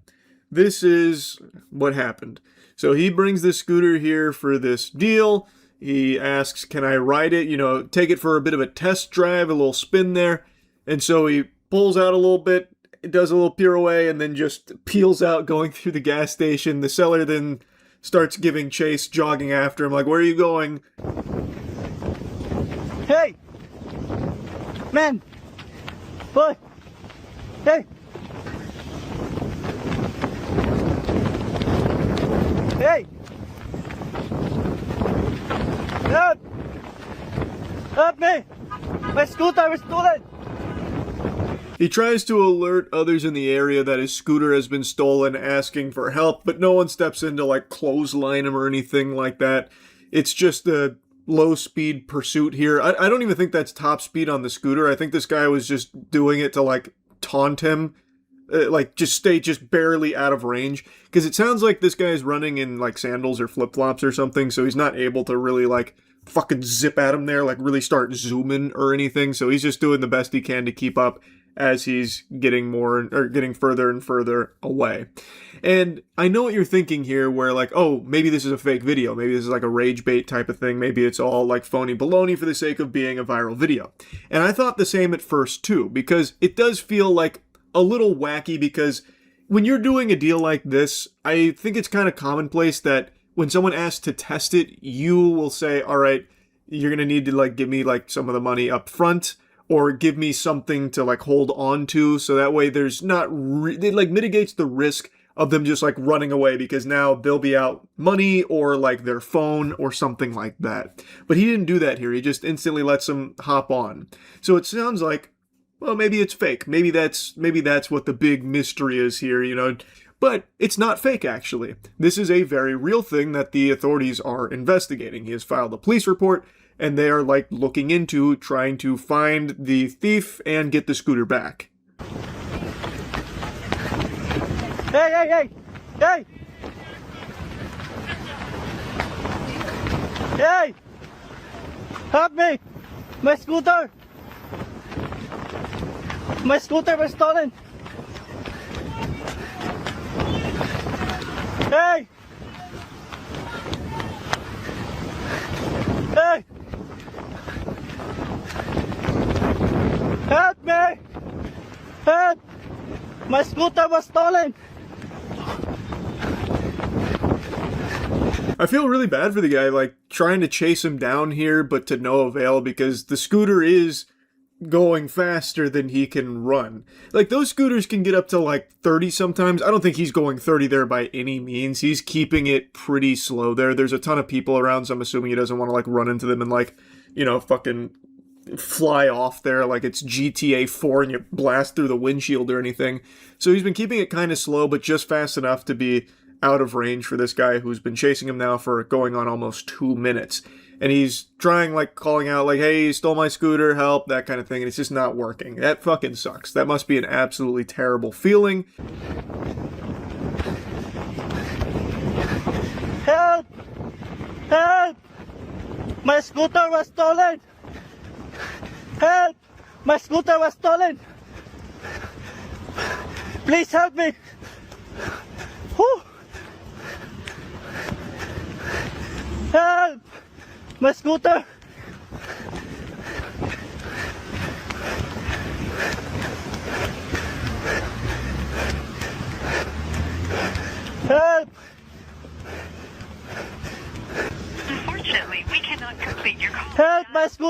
this is what happened. So he brings this scooter here for this deal. He asks, can I ride it? You know, take it for a bit of a test drive, a little spin there. And so he pulls out a little bit, does a little pirouette, and then just peels out going through the gas station. The seller then starts giving chase, jogging after him, like, where are you going? Hey! Man! Boy! Hey! Hey! Help! Help me! My scooter was stolen! He tries to alert others in the area that his scooter has been stolen, asking for help, but no one steps in to like clothesline him or anything like that. It's just a low-speed pursuit here. I don't even think that's top speed on the scooter. I think this guy was just doing it to like taunt him, like just stay just barely out of range, because it sounds like this guy's running in like sandals or flip-flops or something, so he's not able to really like fucking zip at him there, like really start zooming or anything. So he's just doing the best he can to keep up as he's getting further and further away. And I know what you're thinking here, where like, oh, maybe this is a fake video. Maybe this is like a rage bait type of thing. Maybe it's all like phony baloney for the sake of being a viral video. And I thought the same at first too, because it does feel like a little wacky, because when you're doing a deal like this, I think it's kind of commonplace that when someone asks to test it, you will say, all right, you're going to need to like give me like some of the money up front, or give me something to like hold on to, so that way there's not, it like mitigates the risk of them just like running away, because now they'll be out money or like their phone or something like that. But he didn't do that here. He just instantly lets them hop on. So it sounds like, well, maybe it's fake. Maybe that's what the big mystery is here, you know. But it's not fake, actually. This is a very real thing that the authorities are investigating. He has filed a police report, and they are like looking into trying to find the thief and get the scooter back. Hey, hey, hey! Hey! Hey! Help me! My scooter! My scooter was stolen! Hey! Hey! Help me! Help! My scooter was stolen! I feel really bad for the guy, like, trying to chase him down here, but to no avail, because the scooter is going faster than he can run. Like, those scooters can get up to, like, 30 sometimes. I don't think he's going 30 there by any means. He's keeping it pretty slow there. There's a ton of people around, so I'm assuming he doesn't want to, like, run into them and, like, you know, fucking fly off there like it's GTA 4 and you blast through the windshield or anything. So he's been keeping it kind of slow, but just fast enough to be out of range for this guy who's been chasing him now for going on almost 2 minutes. And he's trying, like, calling out, like, hey, you stole my scooter, help, that kind of thing, and it's just not working. That fucking sucks. That must be an absolutely terrible feeling. Help! Help! My scooter was stolen! Help! My scooter was stolen! Please help me! Whew. Help! My scooter!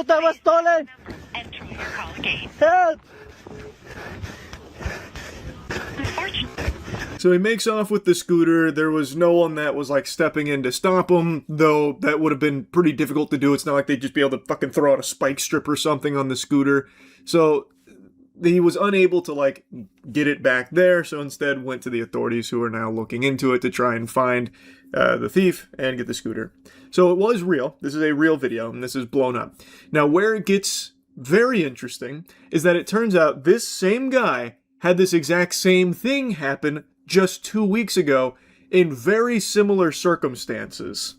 scooter was stolen! Help! So he makes off with the scooter. There was no one that was like stepping in to stop him, though that would have been pretty difficult to do. It's not like they'd just be able to fucking throw out a spike strip or something on the scooter. So he was unable to like get it back there, so instead went to the authorities, who are now looking into it to try and find the thief and get the scooter. So it was real. This is a real video, and this is blown up. Now, where it gets very interesting is that it turns out this same guy had this exact same thing happen just 2 weeks ago in very similar circumstances.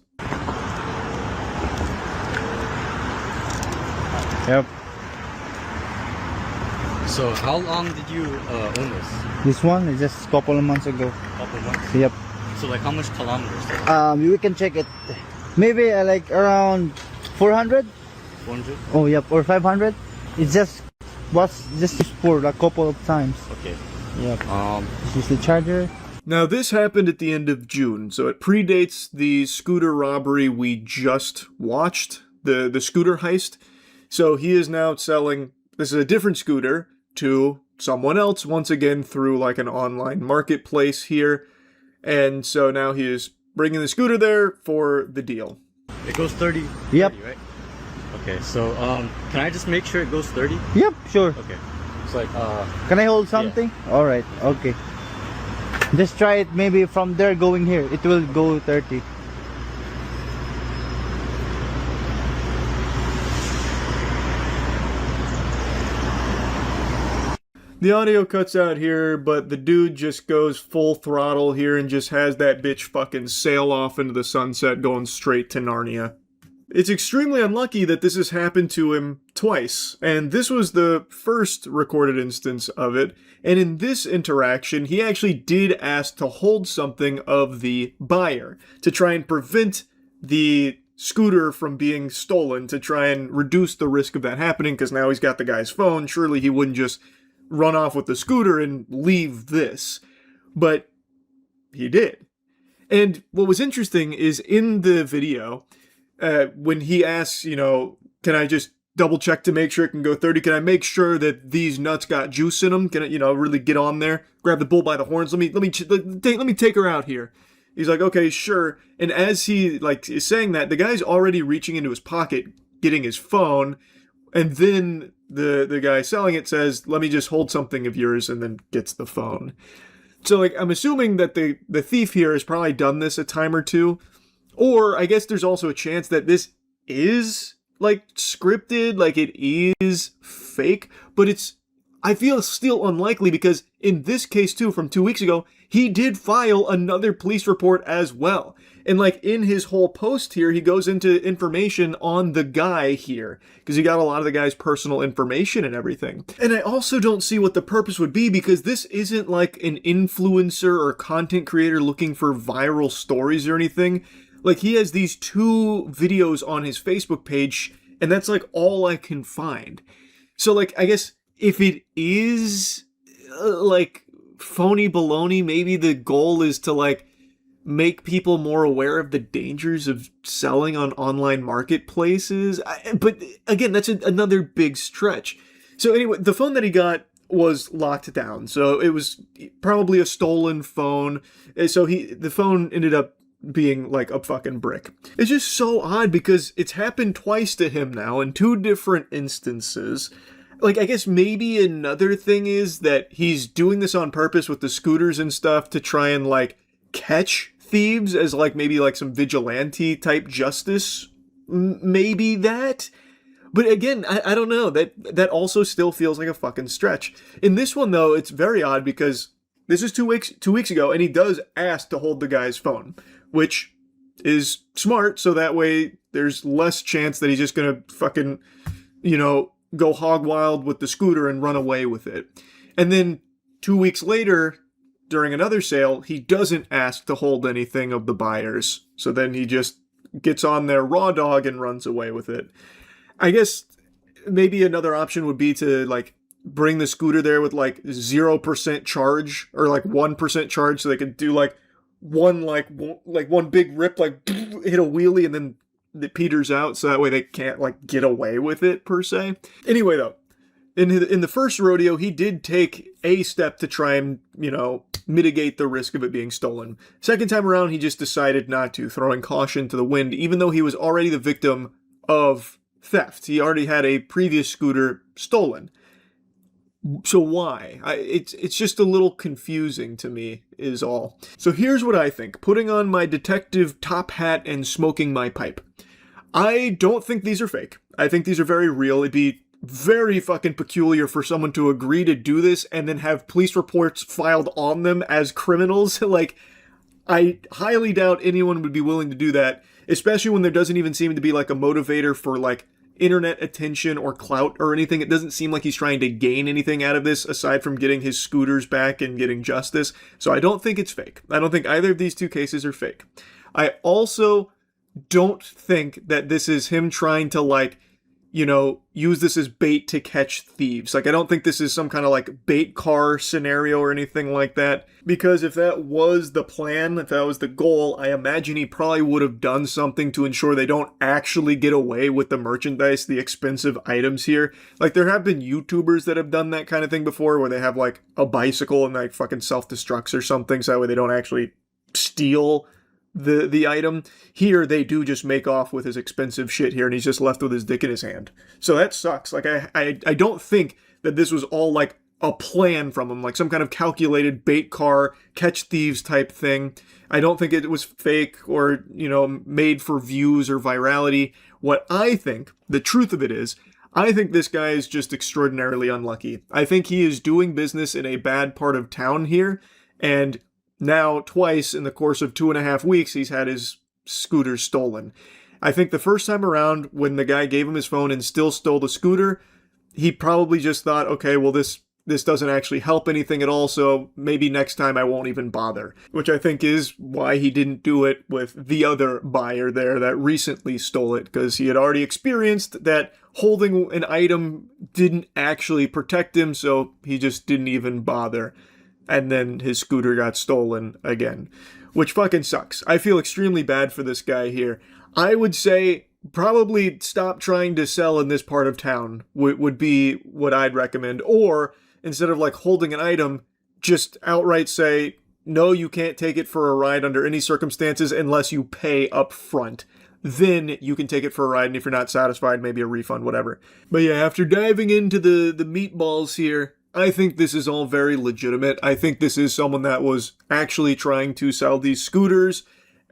Yep. So how long did you own this? This one is just a couple of months ago. Couple months? Yep. So like how much kilometers? We can check it. Maybe like around 400? 400? Oh, yep. Or 500. It just was just for a couple of times. Okay. Yep. This is the charger. Now, this happened at the end of June, so it predates the scooter robbery we just watched, the scooter heist. So he is now selling, this is a different scooter, to someone else, once again through like an online marketplace here. And so now he is bringing the scooter there for the deal. It goes 30? Yep. 30, right? Okay, so can I just make sure it goes 30? Yep, sure. Okay. It's like, can I hold something? Yeah. Alright, okay. Just try it maybe from there going here. It will go 30. The audio cuts out here, but the dude just goes full throttle here and just has that bitch fucking sail off into the sunset going straight to Narnia. It's extremely unlucky that this has happened to him twice, and this was the first recorded instance of it, and in this interaction, he actually did ask to hold something of the buyer to try and prevent the scooter from being stolen, to try and reduce the risk of that happening, because now he's got the guy's phone. Surely he wouldn't just run off with the scooter and leave this. But he did. And what was interesting is in the video, when he asks, you know, can I just double check to make sure it can go 30? Can I make sure that these nuts got juice in them? Can I, you know, really get on there? Grab the bull by the horns. Let me take her out here. He's like, okay, sure. And as he like is saying that, the guy's already reaching into his pocket, getting his phone, and then the guy selling it says, let me just hold something of yours, and then gets the phone. So like, I'm assuming that the thief here has probably done this a time or two. Or I guess there's also a chance that this is like scripted, like it is fake, but I feel still unlikely, because in this case too, from 2 weeks ago, he did file another police report as well. And like in his whole post here, he goes into information on the guy here, because he got a lot of the guy's personal information and everything. And I also don't see what the purpose would be, because this isn't like an influencer or content creator looking for viral stories or anything. Like, he has these 2 videos on his Facebook page, and that's like all I can find. So like, I guess if it is like phony baloney, maybe the goal is to like make people more aware of the dangers of selling on online marketplaces. But again, that's another big stretch. So anyway, the phone that he got was locked down. So it was probably a stolen phone. So the phone ended up being like a fucking brick. It's just so odd, because it's happened twice to him now in 2 different instances. Like, I guess maybe another thing is that he's doing this on purpose with the scooters and stuff to try and like catch thieves as like maybe like some vigilante type justice. Maybe that. But again, I don't know. That also still feels like a fucking stretch. In this one though, it's very odd, because this is 2 weeks ago, and he does ask to hold the guy's phone, which is smart, so that way there's less chance that he's just gonna fucking, you know, go hog wild with the scooter and run away with it. And then 2 weeks later, during another sale, he doesn't ask to hold anything of the buyers. So then he just gets on their raw dog and runs away with it. I guess maybe another option would be to like bring the scooter there with like 0% charge, or like 1% charge, so they could do like one big rip, like hit a wheelie and then that peters out, so that way they can't, like, get away with it, per se. Anyway, though, in the first rodeo, he did take a step to try and, you know, mitigate the risk of it being stolen. Second time around, he just decided not to, throwing caution to the wind, even though he was already the victim of theft. He already had a previous scooter stolen. So why? It's just a little confusing to me, is all. So here's what I think. Putting on my detective top hat and smoking my pipe. I don't think these are fake. I think these are very real. It'd be very fucking peculiar for someone to agree to do this and then have police reports filed on them as criminals. Like, I highly doubt anyone would be willing to do that, especially when there doesn't even seem to be, like, a motivator for, like, internet attention or clout or anything. It doesn't seem like he's trying to gain anything out of this aside from getting his scooters back and getting justice. So I don't think it's fake. I don't think either of these two cases are fake. I also don't think that this is him trying to, like, you know, use this as bait to catch thieves. Like, I don't think this is some kind of, like, bait car scenario or anything like that. Because if that was the plan, if that was the goal, I imagine he probably would have done something to ensure they don't actually get away with the merchandise, the expensive items here. Like, there have been YouTubers that have done that kind of thing before, where they have, like, a bicycle and, like, fucking self-destructs or something, so that way they don't actually steal the item. Here, they do just make off with his expensive shit here, and he's just left with his dick in his hand. So that sucks. Like, I don't think that this was all, like, a plan from him, like some kind of calculated bait car, catch thieves type thing. I don't think it was fake or, you know, made for views or virality. What I think, the truth of it is, I think this guy is just extraordinarily unlucky. I think he is doing business in a bad part of town here, and now, twice in the course of 2.5 weeks, he's had his scooter stolen. I think the first time around, when the guy gave him his phone and still stole the scooter, he probably just thought, okay, well, this doesn't actually help anything at all, so maybe next time I won't even bother. Which I think is why he didn't do it with the other buyer there that recently stole it, because he had already experienced that holding an item didn't actually protect him, so he just didn't even bother. And then his scooter got stolen again, which fucking sucks. I feel extremely bad for this guy here. I would say probably stop trying to sell in this part of town would be what I'd recommend. Or instead of like holding an item, just outright say, no, you can't take it for a ride under any circumstances unless you pay up front. Then you can take it for a ride, and if you're not satisfied, maybe a refund, whatever. But yeah, after diving into the meatballs here, I think this is all very legitimate. I think this is someone that was actually trying to sell these scooters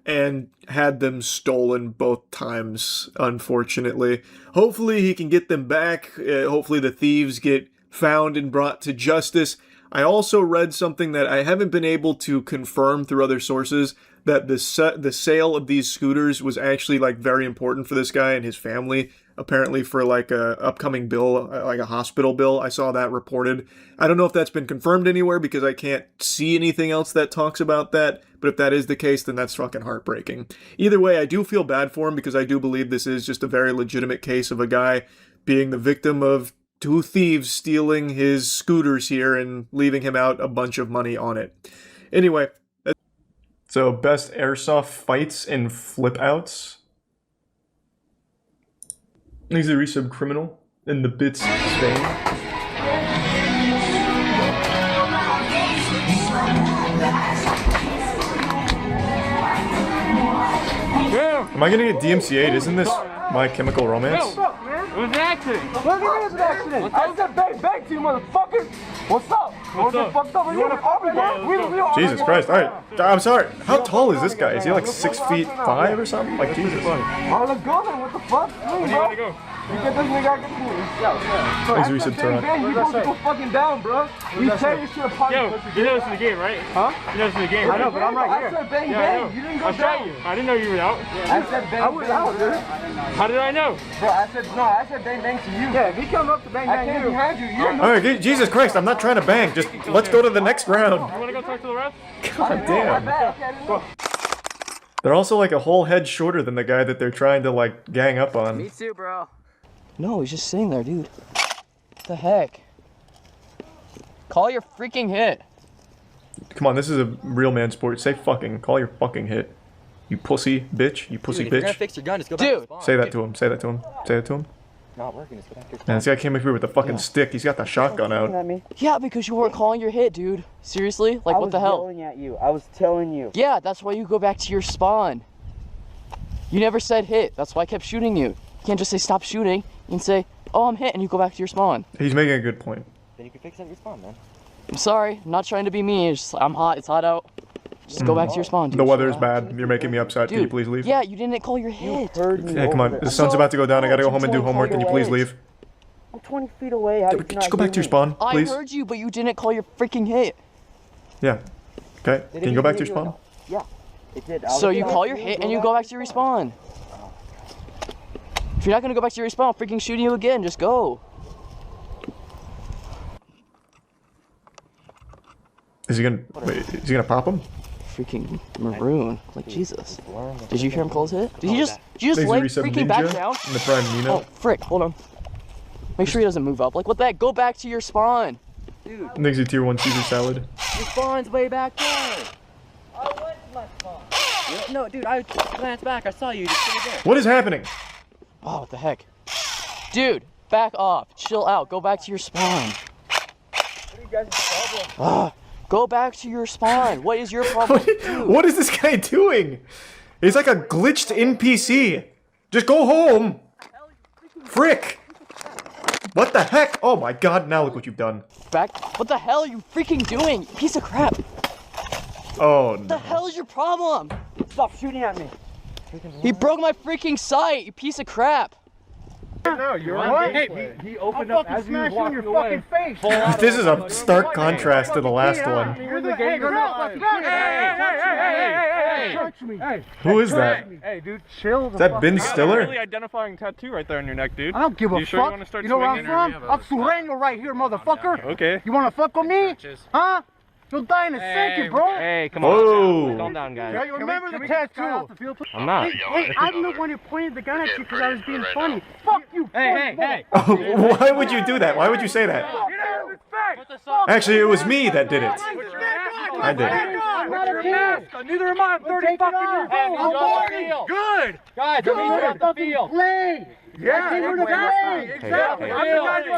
and had them stolen both times, unfortunately. Hopefully he can get them back. Hopefully the thieves get found and brought to justice. I also read something that I haven't been able to confirm through other sources, that the sale of these scooters was actually like very important for this guy and his family, apparently for like a upcoming bill, like a hospital bill. I saw that reported. I don't know if that's been confirmed anywhere because I can't see anything else that talks about that, but if that is the case, then that's fucking heartbreaking. Either way, I do feel bad for him because I do believe this is just a very legitimate case of a guy being the victim of two thieves stealing his scooters here and leaving him out a bunch of money on it. Anyway, so best airsoft fights and flip outs. He's a resub criminal in the bits Spain. Am I gonna get DMCA'd? Isn't this My Chemical Romance? Yo, it was an accident. What do you mean it was an accident? I said bang bang to you, motherfucker. What's up? What's up? Fucked up? Jesus Christ! All right, I'm sorry. How tall is this guy? Is he like 6'5" or something? Like Jesus. Oh, let's go then. What the fuck? Where do you want to go? You get this nigga. He's resub Toronto. You supposed to go fucking down, bro. You tear your shit apart. Yo, you know this is the game, right? Huh? You know this is the game, right? I know, but I'm right here. I said bang bang. You didn't go down. I didn't know you were out. I said bang bang. I was out, dude. How did I know? Bro, I said bang bang to you. Yeah, if he come up to bang bang, I came behind you. You All right, Jesus Christ! I'm not trying to bang. Just let's go to the next round. You want to go talk to the ref? God damn. They're also like a whole head shorter than the guy that they're trying to like gang up on. Me too, bro. No, he's just sitting there, dude. What the heck? Call your freaking hit. Come on, this is a real man sport. Say fucking. Call your fucking hit. You pussy bitch. You pussy Dude, if you're gonna bitch. fix your gun, just go back to spawn. Say that to him. Say that to him. Say that to him. Not working. Just go back to Man, this guy came up here with a fucking stick. He's got the shotgun out. Yeah, because you weren't calling your hit, dude. Seriously? Like, what the hell? I was yelling at you. I was telling you. Yeah, that's why you go back to your spawn. You never said hit. That's why I kept shooting you. You can't just say stop shooting. You can say, oh, I'm hit, and you go back to your spawn. He's making a good point. Then you can fix it at your spawn, man. I'm sorry. I'm not trying to be mean. It's just, I'm hot. It's hot out. Just go back to your spawn, dude. The weather's bad. You're making me upset. Dude, Can you please leave? Yeah, you didn't call your hit. Hey, come on. The sun's about to go down. I gotta go home and do homework. Can you please leave? I'm 20 feet away. How did you Just not go back to your spawn, please. I heard you, but you didn't call your freaking hit. Yeah. Okay. Can you go back to your spawn? Yeah, it did. So you call your hit and you go back to your respawn. If you're not gonna go back to your respawn, I'm freaking shooting you again. Just go. Is he gonna? Wait, is he gonna pop him? Freaking maroon. Like Jesus. Did you hear him call his hit? Did you just Laser lay reset freaking ninja back down? in the prime Nino. Oh frick! Hold on. Make sure he doesn't move up. Like what the heck? Go back to your spawn. Dude. Nixie tier 1 Caesar salad. Your spawn's way back there. I went to my spawn. No, dude, I glanced back. I saw you. Just sit there. What is happening? Oh, what the heck? Dude, back off. Chill out. Go back to your spawn. What are you guys' problem? Go back to your spawn. What is your problem? What is this guy doing? He's like a glitched NPC. Just go home. Frick. What the heck? Oh my god, now look what you've done. Back. What the hell are you freaking doing? Piece of crap. Oh no. What the hell is your problem? Stop shooting at me. He broke my freaking sight, you piece of crap. No, you're right. Hey, he opened up as he was walking away. Face. This is a stark contrast to the last one. You're the game. Hey, touch me. Who is that? Hey, dude, chill. Is that Ben Stiller? Really identifying tattoo right there on your neck, dude. I don't give a fuck. You sure you want to start know where I'm swinging, from? I'm Sureño right here, motherfucker. Okay. You want to fuck with me? Huh? You'll die in a second, bro. Hey, come on. Whoa. Calm down, guys. Yeah, you remember the tattoo? I'm not. Hey, I'm the one who pointed the gun at you because I was being funny. Fuck you. Hey. Why would you do that? Why would you say that? Actually, it was me that did it. I did. Neither am I. I'm 30 fucking years old. Good. Guys, I'm in the field. Yeah, exactly.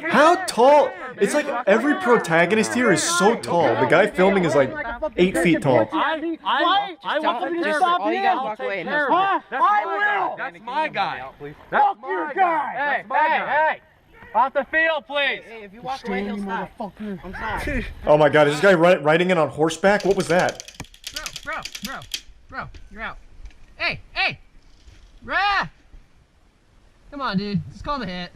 How tall? It's like every protagonist here is so tall. The guy filming is like 8 feet tall. I want them to stop all you guys walk away and Huh? I will. That's my guy. Fuck your guy. Hey. Off the field, please. Hey, if you walk away, he'll stop. I'm sorry. Oh my god, is this guy riding in on horseback? What was that? Bro, you're out. Hey! Rah! Come on, dude. Just call the hit.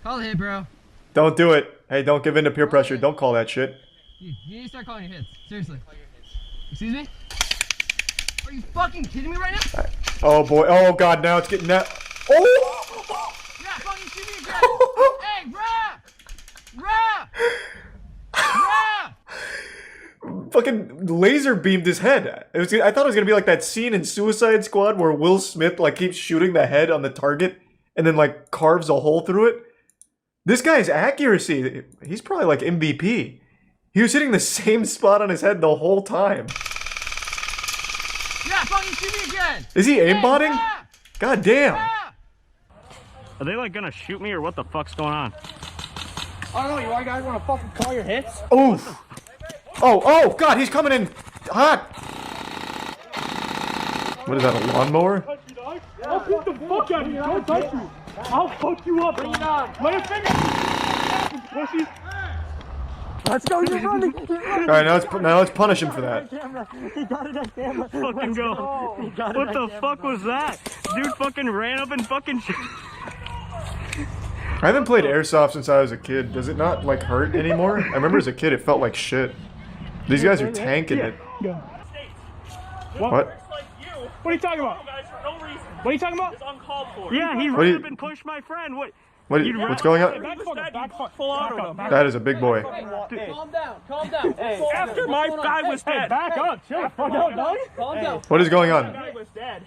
Call the hit, bro. Don't do it. Hey, don't give in to peer pressure. Don't call that shit. You need to start calling your hits. Seriously. Excuse me? Are you fucking kidding me right now? Oh boy. Oh god, now it's getting that. Oh! Yeah, fucking shoot me again! Hey, Fucking laser beamed his head. I thought it was gonna be like that scene in Suicide Squad where Will Smith like keeps shooting the head on the target and then like carves a hole through it. This guy's accuracy, he's probably like MVP. He was hitting the same spot on his head the whole time. Yeah, fucking shoot me again! Is he aimbotting? God damn. Are they like gonna shoot me or what the fuck's going on? I don't know, you guys want to fucking call your hits? Oof. Oh god, he's coming in hot. What is that, a lawnmower? I'll beat the fuck out of you. Don't touch me. I'll fuck you up. Bring it on. Let it finish. Pussy. Let's go, you're running. Alright, now let's punish him for that. He got it on camera. Fucking go. What the fuck was that? Dude fucking ran up and fucking I haven't played Airsoft since I was a kid. Does it not, like, hurt anymore? I remember as a kid it felt like shit. These guys are tanking it. What? What are you talking about? What are you talking about? It's uncalled for. Yeah, he ran up and pushed my friend. What's going on? Full auto. That is a big boy. Calm down. Hey, after my guy was dead. Hey, back up. Chill the fuck out, dog. Calm down. What is going on? My guy was dead.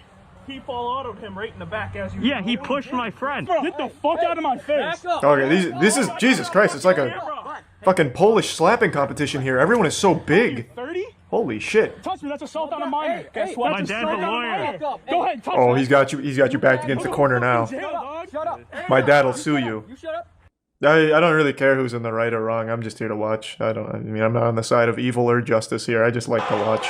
He full autoed him right in the back as you. Yeah, he pushed my friend. Get the fuck out of my face. Okay, this is Jesus Christ. It's like a fucking Polish slapping competition here. Everyone is so big. 30? Holy shit. Touch me, that's assault on a minor. Guess what? My dad's a lawyer. Go ahead, touch me. Oh, he's got you backed against the corner now. Shut up. My dad'll sue you. You shut up. I don't really care who's in the right or wrong. I'm just here to watch. I mean, I'm not on the side of evil or justice here. I just like to watch.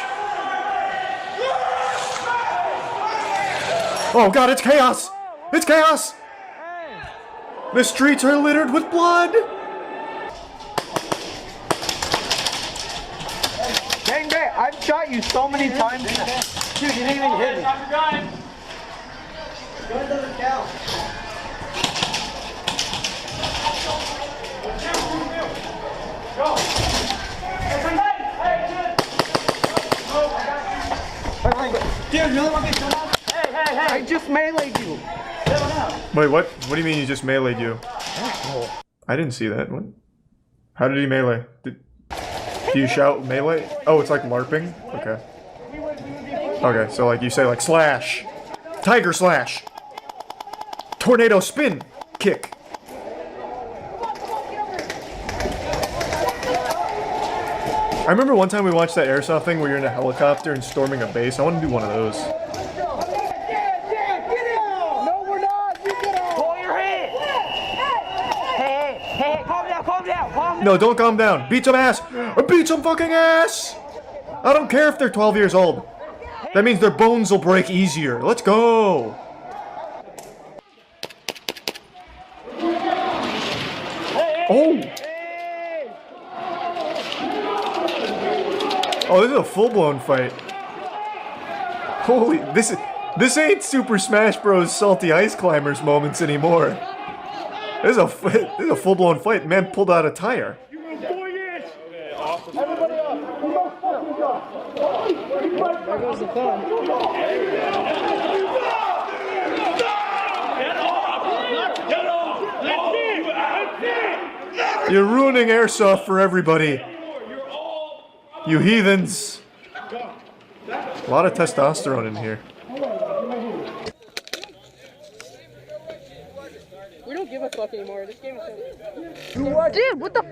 Oh god, it's chaos! It's chaos! The streets are littered with blood! Dang, man, I've shot you so many times. Dude, you didn't even hit me. Gun doesn't count. Go. Dude, you really want me to shut up? Hey. I just meleeed you. Wait, what? What do you mean you just meleeed you? I didn't see that. What? How did he melee? Do you shout melee? Oh, it's like LARPing? Okay. Okay, so like you say like slash. Tiger slash. Tornado spin. Kick. I remember one time we watched that Airsoft thing where you're in a helicopter and storming a base. I want to do one of those. No, don't calm down. Beat some ass. Beat some fucking ass. I don't care if they're 12 years old. That means their bones will break easier. Let's go. Oh. Oh, this is a full-blown fight. Holy, this ain't Super Smash Bros. Salty Ice Climbers moments anymore. This is a full-blown fight. Man pulled out a tire. Everybody up. There goes the fun. You're ruining Airsoft for everybody. You heathens. A lot of testosterone in here. We don't give a fuck anymore. This game is so... Dude, what the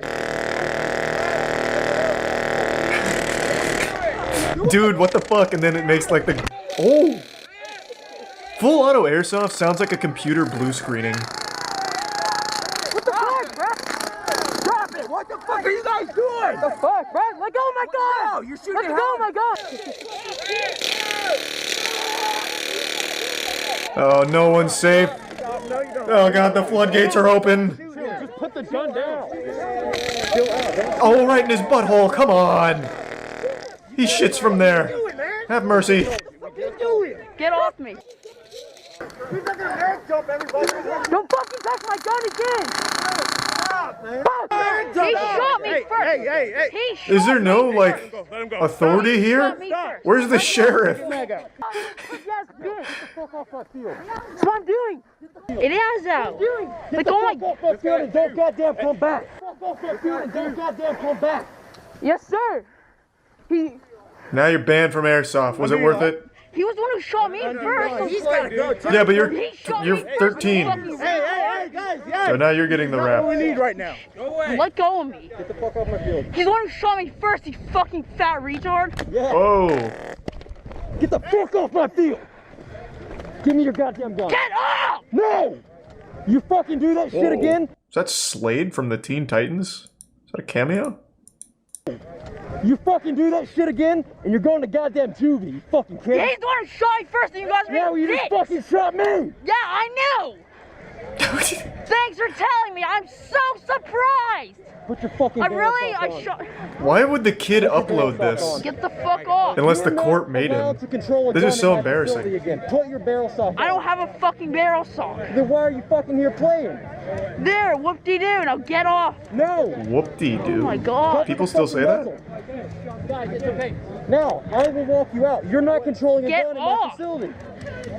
Dude, what the fuck? And then it makes like the... Oh! Full auto Airsoft sounds like a computer blue screening. What the fuck, bro? Stop it! What the fuck are you guys doing? What the fuck, bro? Let go of my gun! No, you're shooting. Let go of my gun! Oh, no one's safe. Oh god, the floodgates are open. Just put the gun down. Oh, right in his butthole, come on. He shits from there. Have mercy. Get off me! Don't fucking touch my gun again! Stop, man! He shot me first! Hey! He shot Is there no, like, Let him go. authority here? Where's the sheriff? Yes, bitch! That's what I'm doing! It is out! Like, oh my... Don't goddamn come back! Don't goddamn come back! Yes, sir! Now you're banned from Airsoft. Was it worth it? He was the one who shot me first! He's gotta go too! Yeah, but you're 13. Hey, guys! So now you're getting the That's what we rap. need right now. Go away! Let go of me! Get the fuck off my field. He's the one who shot me first, you fucking fat retard! Yeah. Oh. Get the fuck off my field! Give me your goddamn gun. Get off! No! You fucking do that shit again? Is that Slade from the Teen Titans? Is that a cameo? You fucking do that shit again, and you're going to goddamn juvie, you fucking kid. He's the one who shot me first, and you guys are Yeah, well, you just fucking shot me! Yeah, I know! Thanks for telling me, I'm so surprised! Put your fucking I shot... Why would the kid upload this? Get the fuck off! Unless the court made him. This is so embarrassing. Put your barrel saw. I don't have a fucking barrel saw. Then why are you fucking here playing? There, whoop-de-doo, now get off! No! Whoop-de-doo. Oh my god! People still say that? Now, I will walk you out. You're not controlling a Get gun in off. my facility.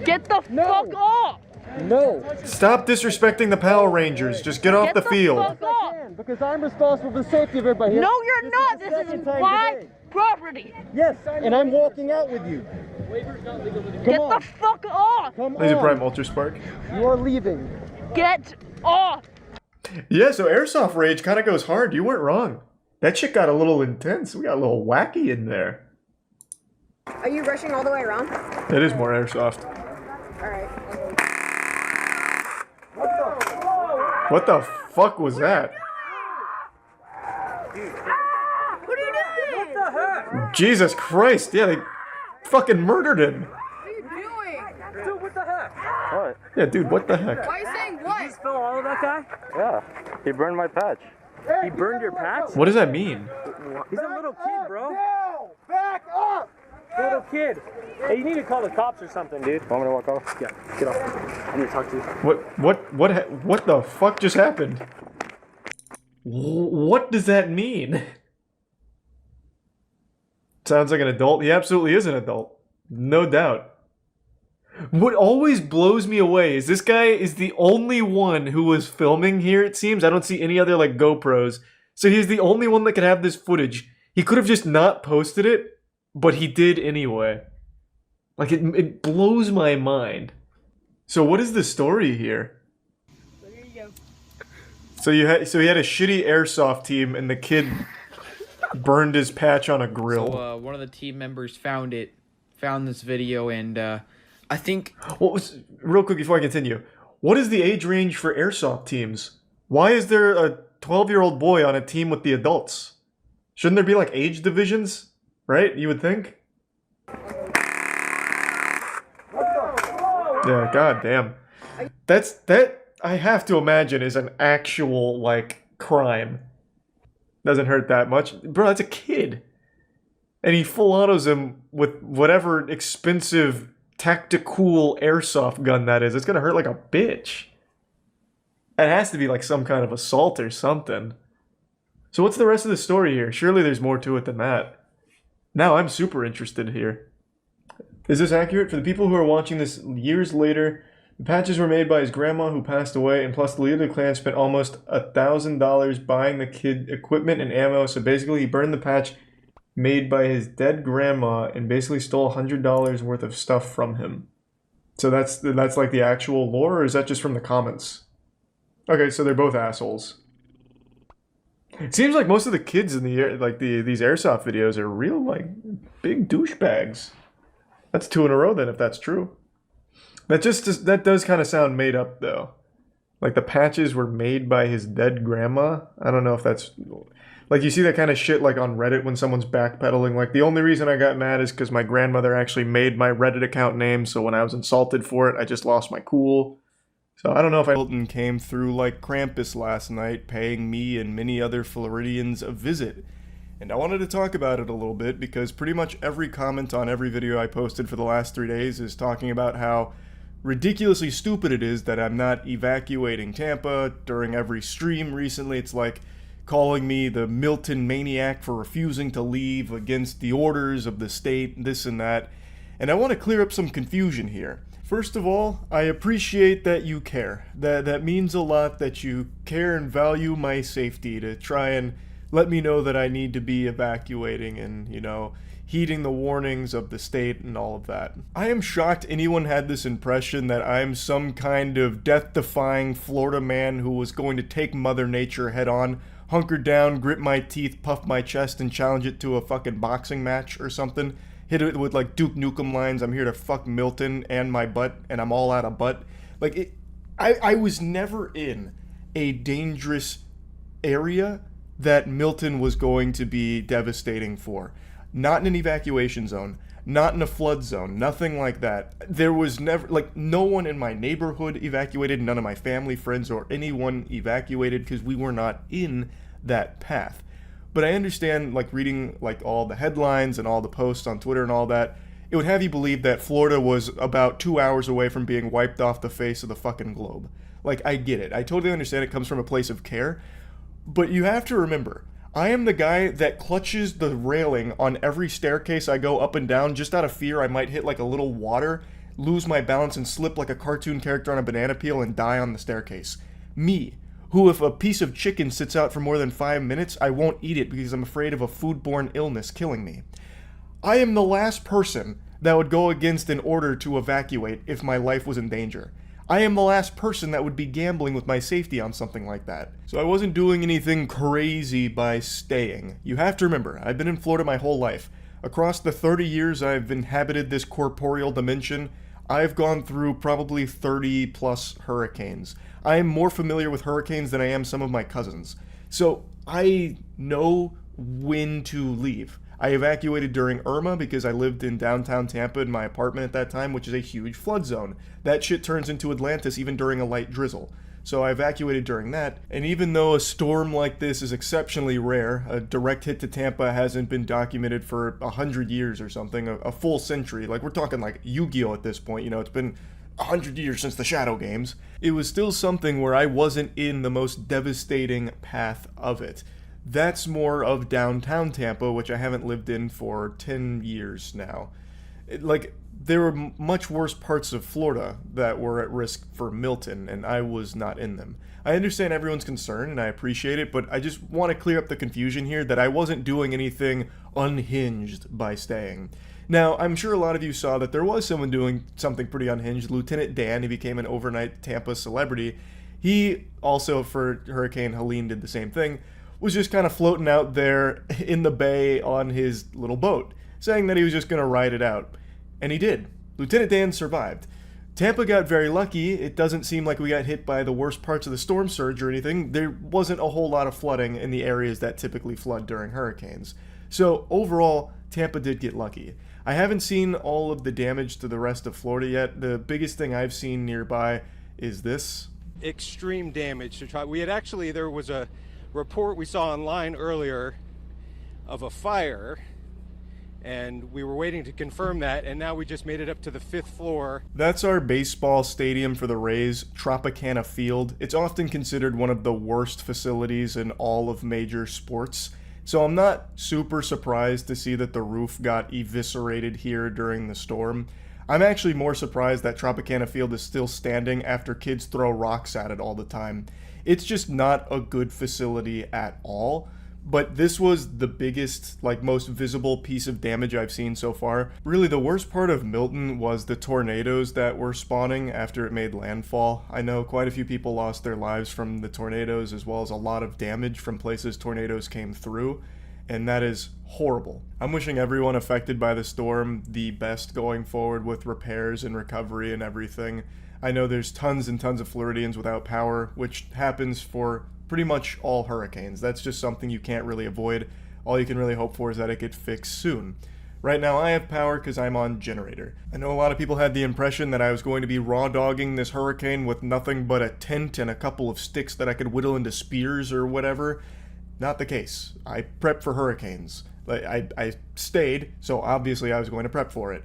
Get the fuck off! No. Stop disrespecting the Power Rangers. Just get off the field. Fuck off! Because I'm responsible for the safety of everybody here. No, you're not! This is my property! Yes, and I'm walking out with you. Get the fuck off! Come Laser on. Prime Ultra Spark. You are leaving. Get off! Yeah, so Airsoft Rage kind of goes hard. You weren't wrong. That shit got a little intense. We got a little wacky in there. Are you rushing all the way around? It is more airsoft. Alright. What the fuck was that? What are you doing? What the heck? Jesus Christ, yeah, they fucking murdered him. What are you doing? Dude, what the heck? What? Yeah, dude, what the heck? Why are you saying what? Did you spill all of that guy? Yeah. He burned my patch. He burned your patch? What does that mean? He's a little kid, bro. Back up! Little kid. Hey, you need to call the cops or something, dude. Want me to walk off? Yeah, get off. I need to talk to you. What the fuck just happened? What does that mean? Sounds like an adult. He absolutely is an adult. No doubt. What always blows me away is this guy is the only one who was filming here, it seems. I don't see any other, like, GoPros. So he's the only one that could have this footage. He could have just not posted it, but he did anyway. Like, it blows my mind. So what is the story here? There you go. So he had a shitty airsoft team, and the kid burned his patch on a grill. So one of the team members found this video, and I think... Real quick before I continue, what is the age range for airsoft teams? Why is there a 12-year-old boy on a team with the adults? Shouldn't there be, like, age divisions? Right? You would think? Yeah, goddamn. That I have to imagine is an actual, like, crime. Doesn't hurt that much. Bro, that's a kid. And he full autos him with whatever expensive tactical airsoft gun that is. It's gonna hurt like a bitch. It has to be like some kind of assault or something. So what's the rest of the story here? Surely there's more to it than that. Now I'm super interested here. Is this accurate? For the people who are watching this years later, the patches were made by his grandma who passed away, and plus the leader of the clan spent almost $1,000 buying the kid equipment and ammo, so basically he burned the patch made by his dead grandma and basically stole $100 worth of stuff from him. So that's like the actual lore, or is that just from the comments? Okay, so they're both assholes. It seems like most of the kids in these airsoft videos are real, like, big douchebags. That's 2 in a row then, if that's true. That does kind of sound made up, though. Like, the patches were made by his dead grandma? I don't know if that's... Like, you see that kind of shit, like, on Reddit when someone's backpedaling. Like, the only reason I got mad is because my grandmother actually made my Reddit account name, so when I was insulted for it, I just lost my cool. So I don't know if Milton came through like Krampus last night, paying me and many other Floridians a visit. And I wanted to talk about it a little bit because pretty much every comment on every video I posted for the last 3 days is talking about how ridiculously stupid it is that I'm not evacuating Tampa. During every stream recently, it's like calling me the Milton maniac for refusing to leave against the orders of the state, this and that. And I want to clear up some confusion here. First of all, I appreciate that you care. That means a lot that you care and value my safety to try and let me know that I need to be evacuating and, you know, heeding the warnings of the state and all of that. I am shocked anyone had this impression that I'm some kind of death-defying Florida man who was going to take Mother Nature head on, hunker down, grit my teeth, puff my chest, and challenge it to a fucking boxing match or something. Hit it with like Duke Nukem lines, I'm here to fuck Milton and my butt, and I'm all out of butt. Like, I was never in a dangerous area that Milton was going to be devastating for. Not in an evacuation zone, not in a flood zone, nothing like that. There was never, like, no one in my neighborhood evacuated, none of my family, friends, or anyone evacuated because we were not in that path. But I understand, like, reading, like, all the headlines and all the posts on Twitter and all that, it would have you believe that Florida was about 2 hours away from being wiped off the face of the fucking globe. Like, I get it. I totally understand it comes from a place of care. But you have to remember, I am the guy that clutches the railing on every staircase I go up and down just out of fear I might hit, like, a little water, lose my balance, and slip like a cartoon character on a banana peel and die on the staircase. Me. Who, if a piece of chicken sits out for more than 5 minutes, I won't eat it because I'm afraid of a foodborne illness killing me. I am the last person that would go against an order to evacuate if my life was in danger. I am the last person that would be gambling with my safety on something like that. So I wasn't doing anything crazy by staying. You have to remember, I've been in Florida my whole life. Across the 30 years I've inhabited this corporeal dimension, I've gone through probably 30 plus hurricanes. I am more familiar with hurricanes than I am some of my cousins. So I know when to leave. I evacuated during Irma because I lived in downtown Tampa in my apartment at that time, which is a huge flood zone. That shit turns into Atlantis even during a light drizzle. So I evacuated during that, and even though a storm like this is exceptionally rare, a direct hit to Tampa hasn't been documented for 100 years or something, a full century, like we're talking like Yu-Gi-Oh at this point, you know, it's been 100 years since the Shadow Games. It was still something where I wasn't in the most devastating path of it. That's more of downtown Tampa, which I haven't lived in for 10 years now. There were much worse parts of Florida that were at risk for Milton, and I was not in them. I understand everyone's concern, and I appreciate it, but I just want to clear up the confusion here that I wasn't doing anything unhinged by staying. Now, I'm sure a lot of you saw that there was someone doing something pretty unhinged. Lieutenant Dan, he became an overnight Tampa celebrity. He also, for Hurricane Helene, did the same thing, was just kind of floating out there in the bay on his little boat, saying that he was just going to ride it out. And he did. Lieutenant Dan survived. Tampa got very lucky. It doesn't seem like we got hit by the worst parts of the storm surge or anything. There wasn't a whole lot of flooding in the areas that typically flood during hurricanes. So overall, Tampa did get lucky. I haven't seen all of the damage to the rest of Florida yet. The biggest thing I've seen nearby is this. Extreme damage to try. There was a report we saw online earlier of a fire, and we were waiting to confirm that, and now we just made it up to the 5th floor. That's our baseball stadium for the Rays, Tropicana Field. It's often considered one of the worst facilities in all of major sports, so I'm not super surprised to see that the roof got eviscerated here during the storm. I'm actually more surprised that Tropicana Field is still standing after kids throw rocks at it all the time. It's just not a good facility at all. But this was the biggest, most visible piece of damage I've seen so far. Really, the worst part of Milton was the tornadoes that were spawning after it made landfall. I know quite a few people lost their lives from the tornadoes, as well as a lot of damage from places tornadoes came through, and that is horrible. I'm wishing everyone affected by the storm the best going forward with repairs and recovery and everything. I know there's tons and tons of Floridians without power, which happens for pretty much all hurricanes. That's just something you can't really avoid. All you can really hope for is that it get fixed soon. Right now I have power because I'm on generator. I know a lot of people had the impression that I was going to be raw dogging this hurricane with nothing but a tent and a couple of sticks that I could whittle into spears or whatever. Not the case. I prepped for hurricanes. I stayed, so obviously I was going to prep for it.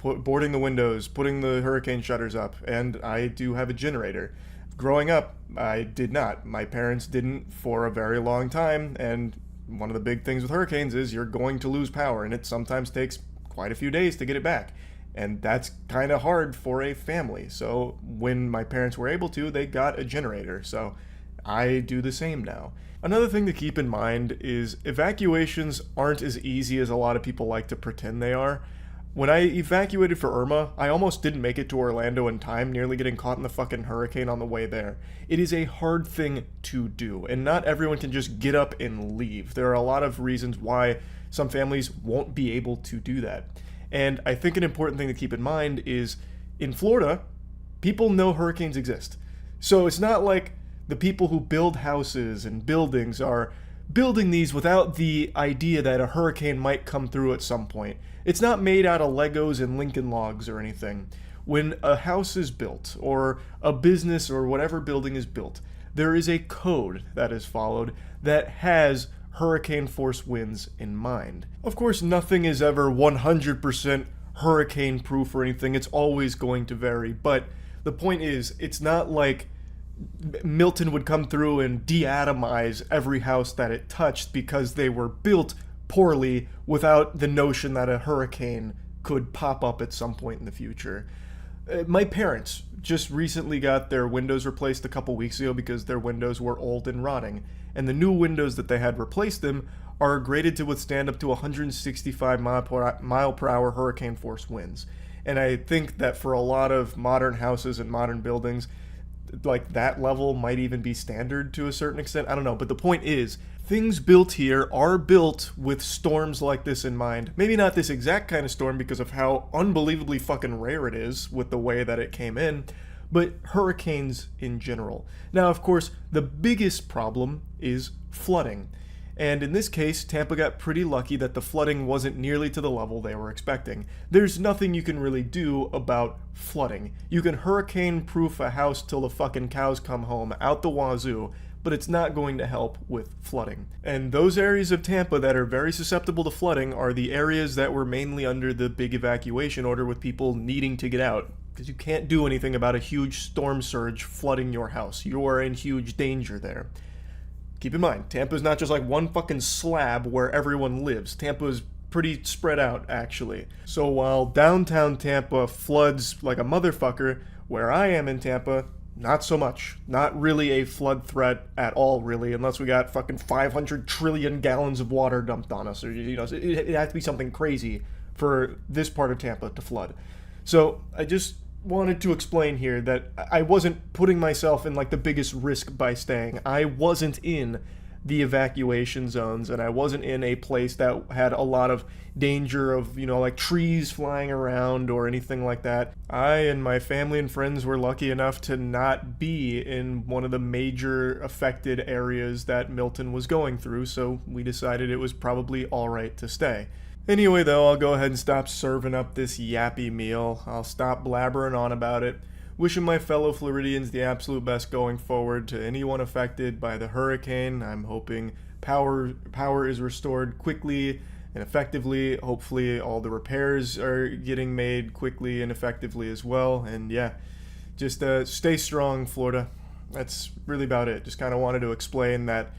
Boarding the windows, putting the hurricane shutters up, and I do have a generator. Growing up, I did not. My parents didn't for a very long time, and one of the big things with hurricanes is you're going to lose power, and it sometimes takes quite a few days to get it back. And that's kind of hard for a family. So when my parents were able to, they got a generator. So I do the same now. Another thing to keep in mind is evacuations aren't as easy as a lot of people like to pretend they are. When I evacuated for Irma, I almost didn't make it to Orlando in time, nearly getting caught in the fucking hurricane on the way there. It is a hard thing to do, and not everyone can just get up and leave. There are a lot of reasons why some families won't be able to do that. And I think an important thing to keep in mind is, in Florida, people know hurricanes exist. So it's not like the people who build houses and buildings are building these without the idea that a hurricane might come through at some point. It's not made out of Legos and Lincoln Logs or anything. When a house is built, or a business or whatever building is built, there is a code that is followed that has hurricane force winds in mind. Of course, nothing is ever 100% hurricane proof or anything. It's always going to vary. But the point is, it's not like Milton would come through and de-atomize every house that it touched because they were built poorly without the notion that a hurricane could pop up at some point in the future. My parents just recently got their windows replaced a couple weeks ago because their windows were old and rotting, and the new windows that they had replaced them are graded to withstand up to 165 mile per hour hurricane force winds. And I think that for a lot of modern houses and modern buildings, like that level might even be standard to a certain extent. I don't know, but the point is, things built here are built with storms like this in mind. Maybe not this exact kind of storm because of how unbelievably fucking rare it is with the way that it came in, but hurricanes in general. Now, of course, the biggest problem is flooding. And in this case, Tampa got pretty lucky that the flooding wasn't nearly to the level they were expecting. There's nothing you can really do about flooding. You can hurricane-proof a house till the fucking cows come home out the wazoo, but it's not going to help with flooding. And those areas of Tampa that are very susceptible to flooding are the areas that were mainly under the big evacuation order with people needing to get out. Because you can't do anything about a huge storm surge flooding your house. You are in huge danger there. Keep in mind, Tampa's not just like one fucking slab where everyone lives. Tampa's pretty spread out, actually. So while downtown Tampa floods like a motherfucker, where I am in Tampa, not so much. Not really a flood threat at all, really, unless we got fucking 500 trillion gallons of water dumped on us. Or, you know, it has to be something crazy for this part of Tampa to flood. So I just wanted to explain here that I wasn't putting myself in like the biggest risk by staying. I wasn't in the evacuation zones, and I wasn't in a place that had a lot of danger of, you know, like trees flying around or anything like that. I and my family and friends were lucky enough to not be in one of the major affected areas that Milton was going through, so we decided it was probably alright to stay. Anyway, though, I'll go ahead and stop serving up this yappy meal. I'll stop blabbering on about it. Wishing my fellow Floridians the absolute best going forward. To anyone affected by the hurricane, I'm hoping power is restored quickly and effectively. Hopefully all the repairs are getting made quickly and effectively as well. And yeah, just stay strong, Florida. That's really about it. Just kind of wanted to explain that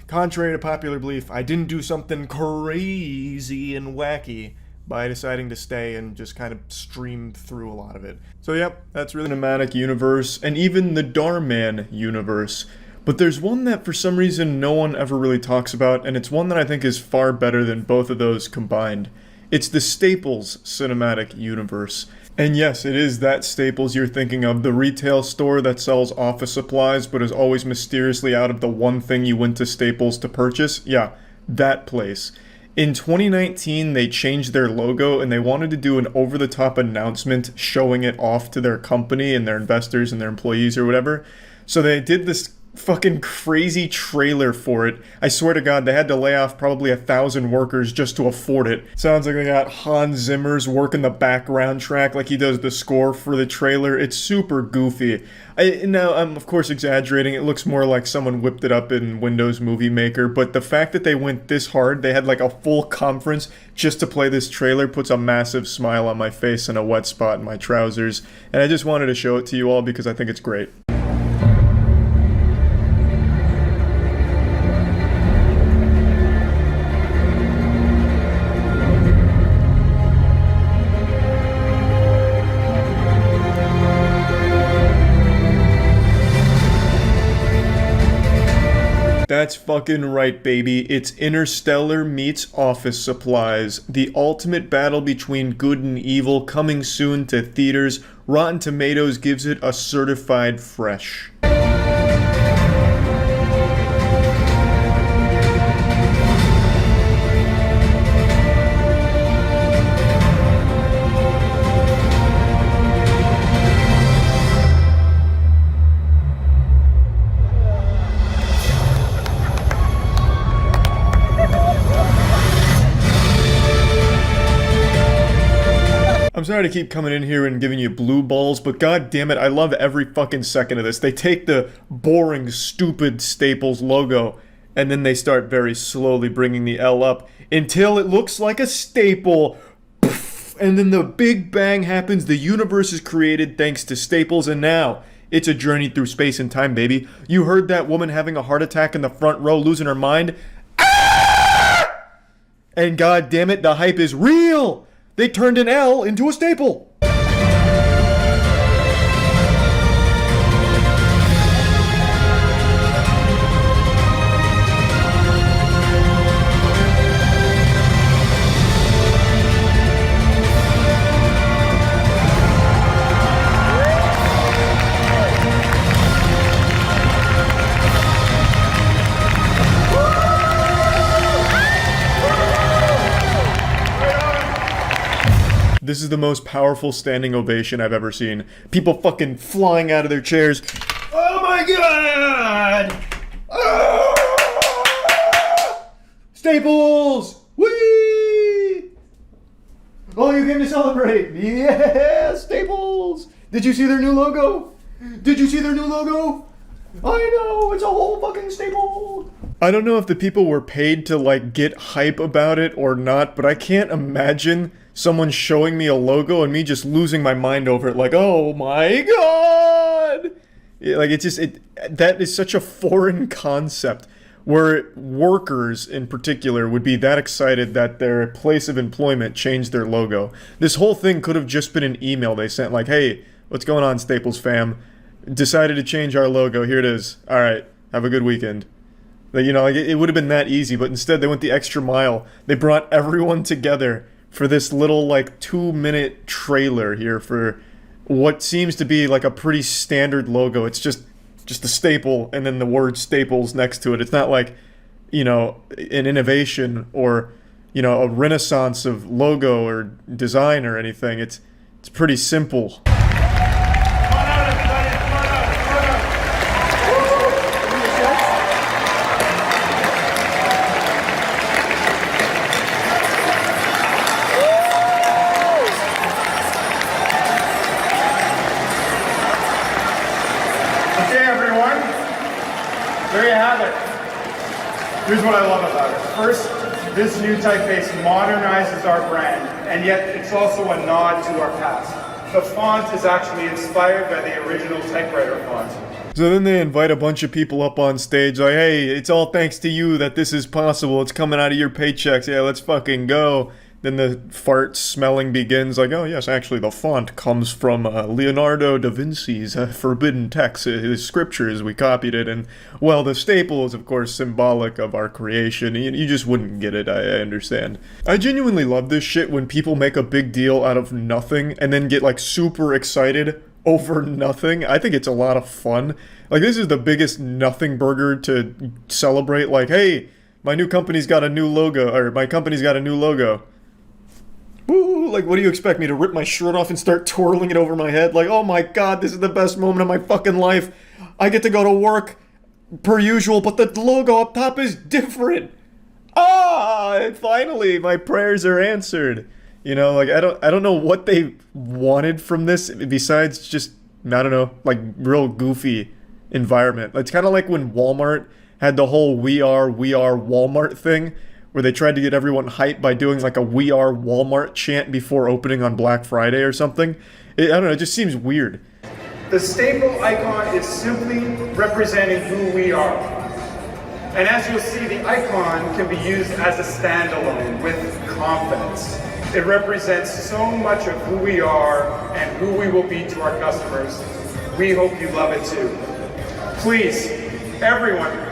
contrary to popular belief, I didn't do something crazy and wacky by deciding to stay and just kind of stream through a lot of it. So yep, that's really the cinematic universe, and even the Darman universe. But there's one that for some reason no one ever really talks about, and it's one that I think is far better than both of those combined. It's the Staples cinematic universe. And yes, it is that Staples you're thinking of, the retail store that sells office supplies but is always mysteriously out of the one thing you went to Staples to purchase. Yeah, that place. In 2019, they changed their logo and they wanted to do an over-the-top announcement showing it off to their company and their investors and their employees or whatever. So they did this fucking crazy trailer for it. I swear to God, they had to lay off probably 1,000 workers just to afford it. Sounds like they got Hans Zimmer's working the background track like he does the score for the trailer. It's super goofy. Now, I'm of course exaggerating. It looks more like someone whipped it up in Windows Movie Maker, but the fact that they went this hard, they had like a full conference just to play this trailer, puts a massive smile on my face and a wet spot in my trousers. And I just wanted to show it to you all because I think it's great. That's fucking right, baby. It's Interstellar meets Office Supplies. The ultimate battle between good and evil, coming soon to theaters. Rotten Tomatoes gives it a certified fresh. I'm sorry to keep coming in here and giving you blue balls, but god damn it, I love every fucking second of this. They take the boring, stupid Staples logo, and then they start very slowly bringing the L up until it looks like a staple. And then the big bang happens, the universe is created thanks to Staples, and now it's a journey through space and time, baby. You heard that woman having a heart attack in the front row, losing her mind? Ah! And god damn it, the hype is real! They turned an L into a staple! this is the most powerful standing ovation I've ever seen. People fucking flying out of their chairs. Oh my god! Ah! Staples! Whee! Oh, you came to celebrate! Yeah, Staples! Did you see their new logo? Did you see their new logo? I know, it's a whole fucking staple! I don't know if the people were paid to, like, get hype about it or not, but I can't imagine someone showing me a logo and me just losing my mind over it, like, oh my god! Yeah, like, that is such a foreign concept, where workers, in particular, would be that excited that their place of employment changed their logo. This whole thing could have just been an email they sent, like, hey, what's going on, Staples fam? Decided to change our logo, here it is. Alright, have a good weekend. Like, you know, like, it would have been that easy, but instead they went the extra mile. They brought everyone together for this little, like, 2-minute trailer here for what seems to be, like, a pretty standard logo. It's just a staple and then the word Staples next to it. It's not like, you know, an innovation or, you know, a renaissance of logo or design or anything. It's pretty simple. There you have it. Here's what I love about it. First, this new typeface modernizes our brand, and yet it's also a nod to our past. The font is actually inspired by the original typewriter font. So then they invite a bunch of people up on stage, like, hey, it's all thanks to you that this is possible. It's coming out of your paychecks. Yeah, let's fucking go. Then the fart smelling begins, like, oh yes, actually the font comes from Leonardo da Vinci's forbidden text, his scriptures, we copied it, and, well, the staple is, of course, symbolic of our creation. You just wouldn't get it, I understand. I genuinely love this shit when people make a big deal out of nothing, and then get, like, super excited over nothing. I think it's a lot of fun. Like, this is the biggest nothing burger to celebrate, like, hey, my new company's got a new logo, or my company's got a new logo. Woo, like, what do you expect me to rip my shirt off and start twirling it over my head? Like, oh my god, this is the best moment of my fucking life. I get to go to work per usual, but the logo up top is different. Ah, finally, my prayers are answered. You know, like, I don't know what they wanted from this besides just, I don't know, like, real goofy environment. It's kind of like when Walmart had the whole we are Walmart thing, where they tried to get everyone hyped by doing like a We Are Walmart chant before opening on Black Friday or something. I don't know, it just seems weird. The staple icon is simply representing who we are. And as you'll see, the icon can be used as a standalone with confidence. It represents so much of who we are and who we will be to our customers. We hope you love it too. Please, everyone,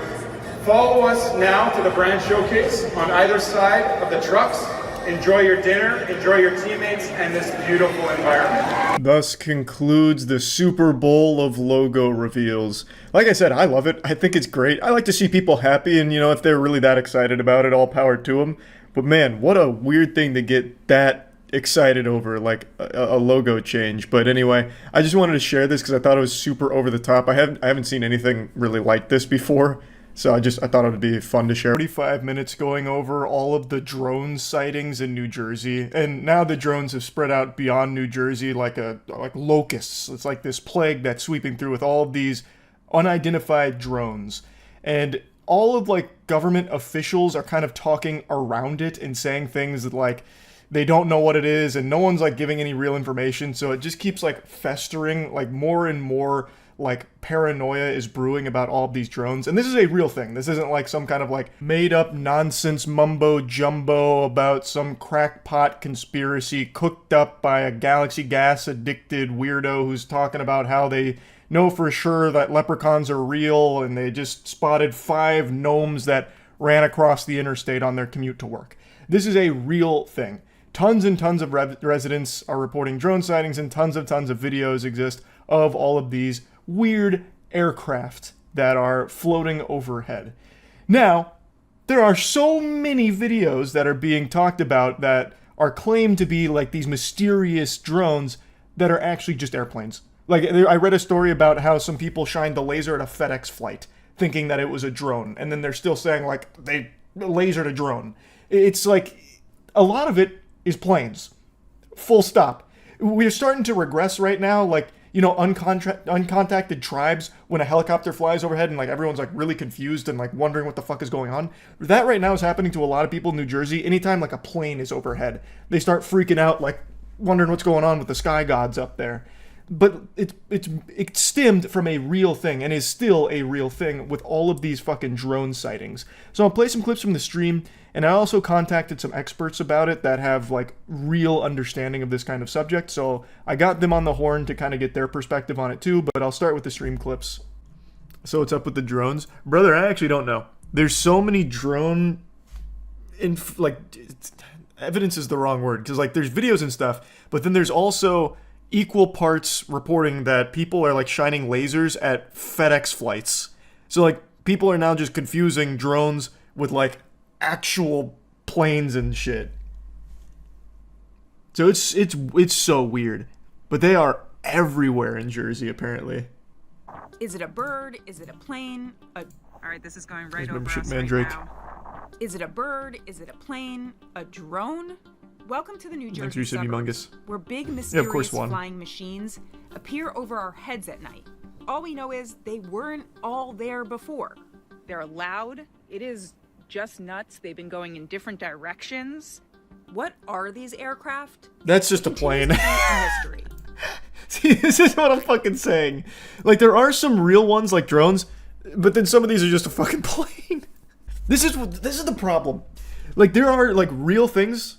follow us now to the brand showcase on either side of the trucks. Enjoy your dinner, enjoy your teammates, and this beautiful environment. Thus concludes the Super Bowl of logo reveals. Like I said, I love it. I think it's great. I like to see people happy, and, you know, if they're really that excited about it, all power to them. But man, what a weird thing to get that excited over, like a logo change. But anyway, I just wanted to share this because I thought it was super over the top. I haven't seen anything really like this before. So I thought it would be fun to share. 45 minutes going over all of the drone sightings in New Jersey, and now the drones have spread out beyond New Jersey like locusts. It's like this plague that's sweeping through with all of these unidentified drones, and all of like government officials are kind of talking around it and saying things that like they don't know what it is, and no one's like giving any real information. So it just keeps like festering, like more and more like paranoia is brewing about all of these drones. And this is a real thing. This isn't like some kind of like made up nonsense mumbo jumbo about some crackpot conspiracy cooked up by a galaxy gas addicted weirdo who's talking about how they know for sure that leprechauns are real and they just spotted 5 gnomes that ran across the interstate on their commute to work. This is a real thing. Tons and tons of residents are reporting drone sightings, and tons of videos exist of all of these weird aircraft that are floating overhead. Now, there are so many videos that are being talked about that are claimed to be like these mysterious drones that are actually just airplanes. Like, I read a story about how some people shined the laser at a FedEx flight, thinking that it was a drone, and then they're still saying, like, they lasered a drone. It's like, a lot of it is planes. Full stop. We're starting to regress right now, like, you know, uncontacted tribes, when a helicopter flies overhead and, like, everyone's, like, really confused and, like, wondering what the fuck is going on. That right now is happening to a lot of people in New Jersey. Anytime, like, a plane is overhead, they start freaking out, like, wondering what's going on with the sky gods up there. But it stemmed from a real thing, and is still a real thing with all of these fucking drone sightings. So I'll play some clips from the stream, and I also contacted some experts about it that have, like, real understanding of this kind of subject, so I got them on the horn to kind of get their perspective on it too, but I'll start with the stream clips. So what's up with the drones? Brother, I actually don't know. There's so many drone... evidence is the wrong word, because, like, there's videos and stuff, but then there's also equal parts reporting that people are, like, shining lasers at FedEx flights. So, like, people are now just confusing drones with, like, actual planes and shit. So it's so weird. But they are everywhere in Jersey, apparently. Is it a bird? Is it a plane? All right, this is going right over Membership us Mandrake. right now. Is it a bird? Is it a plane? A drone? Welcome to the New Jersey Thanks for suburbs, humongous. where big Yeah, of mysterious course, one. flying machines appear over our heads at night. All we know is they weren't all there before. They're loud. It is just nuts. They've been going in different directions. What are these aircraft? That's just a plane. A mystery. See, this is what I'm fucking saying. Like, there are some real ones, like drones, but then some of these are just a fucking plane. This is the problem. Like, there are, like, real things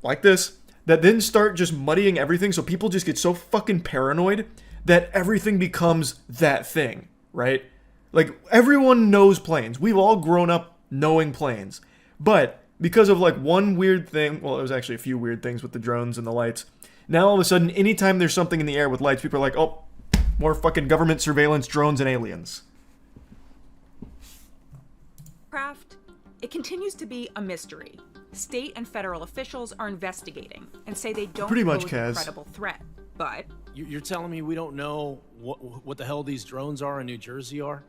like this that then start just muddying everything, so people just get so fucking paranoid that everything becomes that thing, right? Like, everyone knows planes. We've all grown up knowing planes. But because of, like, one weird thing, well, it was actually a few weird things with the drones and the lights, now all of a sudden, anytime there's something in the air with lights, people are like, oh, more fucking government surveillance, drones, and aliens. It continues to be a mystery. State and federal officials are investigating and say they don't Pretty much, pose Kaz. a credible threat. But You're telling me we don't know what the hell these drones are in New Jersey are?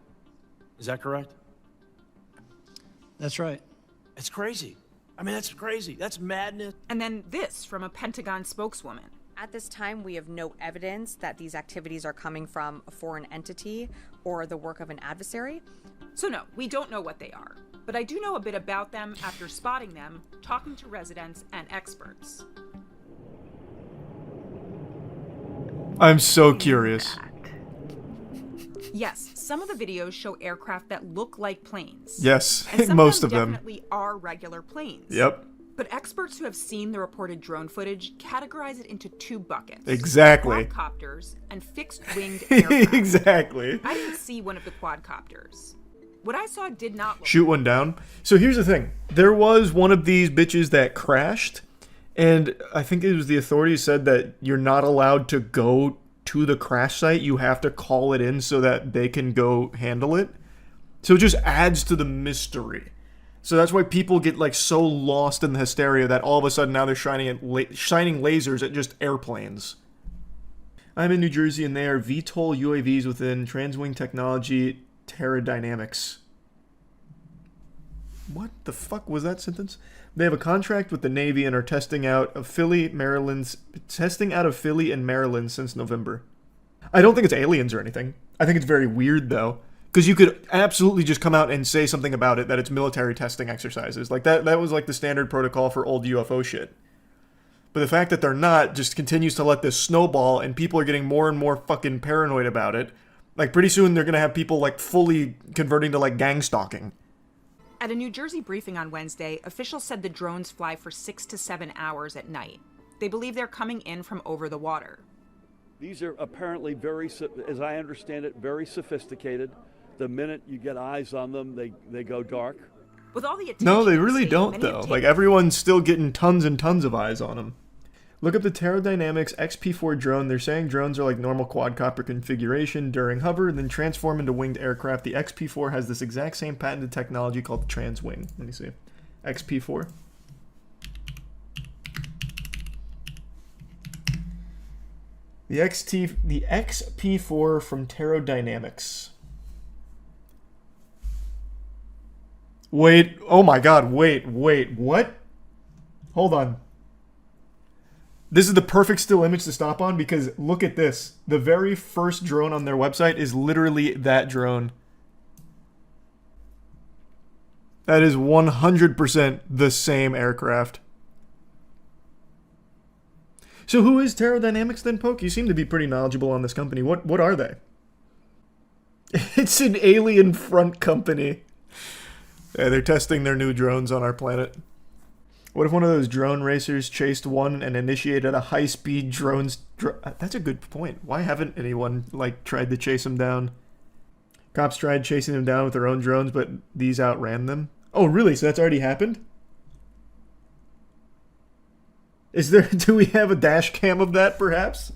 Is that correct? That's right. It's crazy. I mean, that's crazy. That's madness. And then this from a Pentagon spokeswoman. At this time, we have no evidence that these activities are coming from a foreign entity or the work of an adversary. So no, we don't know what they are. But I do know a bit about them after spotting them, talking to residents and experts. I'm so curious. Yes, some of the videos show aircraft that look like planes. Yes, and some most of them. definitely are regular planes. Yep. But experts who have seen the reported drone footage categorize it into two buckets. Exactly. Quadcopters and fixed-winged aircraft. Exactly. I didn't see one of the quadcopters. What I saw did not look... Shoot one down. So here's the thing. There was one of these bitches that crashed, and I think it was the authorities said that you're not allowed to go to the crash site. You have to call it in so that they can go handle it. So it just adds to the mystery. So that's why people get, like, so lost in the hysteria that all of a sudden now they're shining lasers at just airplanes. I'm in New Jersey, and they are VTOL UAVs within Transwing Technology Terradynamics. What the fuck was that sentence? They have a contract with the Navy and are testing out of Philly and Maryland since November. I don't think it's aliens or anything. I think it's very weird, though. Because you could absolutely just come out and say something about it, that it's military testing exercises. Like, that was like the standard protocol for old UFO shit. But the fact that they're not just continues to let this snowball, and people are getting more and more fucking paranoid about it. Like, pretty soon they're gonna have people, like, fully converting to, like, gang stalking. At a New Jersey briefing on Wednesday, officials said the drones fly for 6 to 7 hours at night. They believe they're coming in from over the water. These are apparently very, as I understand it, very sophisticated. The minute you get eyes on them, they go dark. With all the attention, No, they really don't, though. Like, everyone's still getting tons and tons of eyes on them. Look up the Terradynamics XP4 drone. They're saying drones are like normal quadcopter configuration during hover, then transform into winged aircraft. The XP4 has this exact same patented technology called the Transwing. Let me see. XP4. The XP4 from Terrodynamics. Wait, oh my god, wait, what? Hold on. This is the perfect still image to stop on because look at this. The very first drone on their website is literally that drone. That is 100% the same aircraft. So who is Terrodynamics then, Poke? You seem to be pretty knowledgeable on this company. What are they? It's an alien front company. Yeah, they're testing their new drones on our planet. What if one of those drone racers chased one and initiated a high-speed drones... That's a good point. Why haven't anyone, like, tried to chase him down? Cops tried chasing them down with their own drones, but these outran them. Oh, really? So that's already happened? Do we have a dash cam of that, perhaps?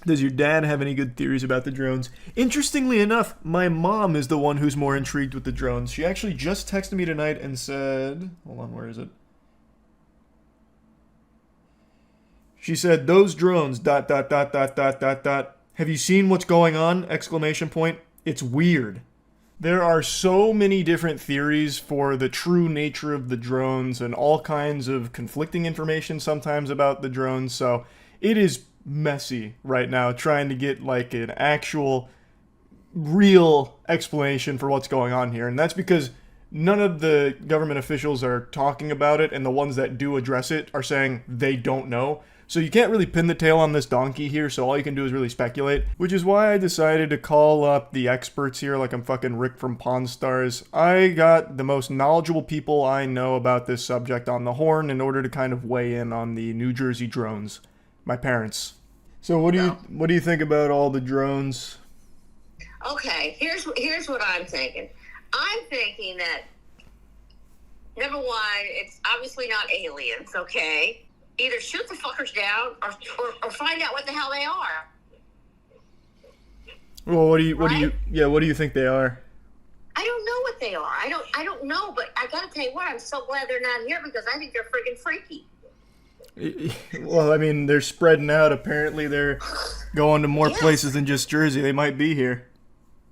Does your dad have any good theories about the drones? Interestingly enough, my mom is the one who's more intrigued with the drones. She actually just texted me tonight and said... Hold on, where is it? She said, those drones, ... Have you seen what's going on? ! It's weird. There are so many different theories for the true nature of the drones and all kinds of conflicting information sometimes about the drones, so it is messy right now trying to get like an actual real explanation for what's going on here. And that's because none of the government officials are talking about it, and the ones that do address it are saying they don't know. So you can't really pin the tail on this donkey here, so all you can do is really speculate. Which is why I decided to call up the experts here like I'm fucking Rick from Pawn Stars. I got the most knowledgeable people I know about this subject on the horn in order to kind of weigh in on the New Jersey drones. My parents. So what do you think about all the drones? Okay, here's what I'm thinking. I'm thinking that, number one, it's obviously not aliens, okay? Either shoot the fuckers down or find out what the hell they are. Well, what do you think they are? I don't know what they are. I don't know, but I gotta tell you what, I'm so glad they're not here because I think they're freaking freaky. Well, I mean, they're spreading out. Apparently, they're going to more places than just Jersey. They might be here.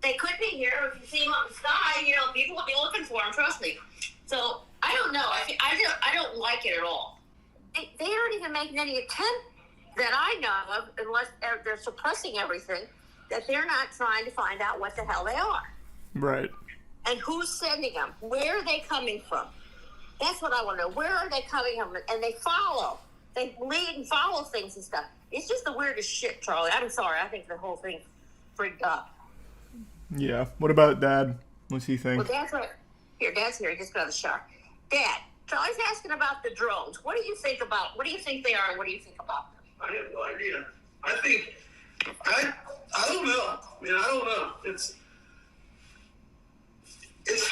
They could be here. If you see them up in the sky, you know, people will be looking for them, trust me. So, I don't know. I don't like it at all. They aren't even making any attempt that I know of, unless they're suppressing everything, that they're not trying to find out what the hell they are. Right. And who's sending them? Where are they coming from? That's what I want to know. Where are they coming from? And they follow. They lead and follow things and stuff. It's just the weirdest shit, Charlie. I'm sorry. I think the whole thing freaked up. Yeah. What about Dad? What's he think? Well, Dad's right. Here, Dad's here. He just got out of the shower. Dad, Charlie's asking about the drones. What do you think they are, and what do you think about them? I have no idea. I don't know. I mean, I don't know. It's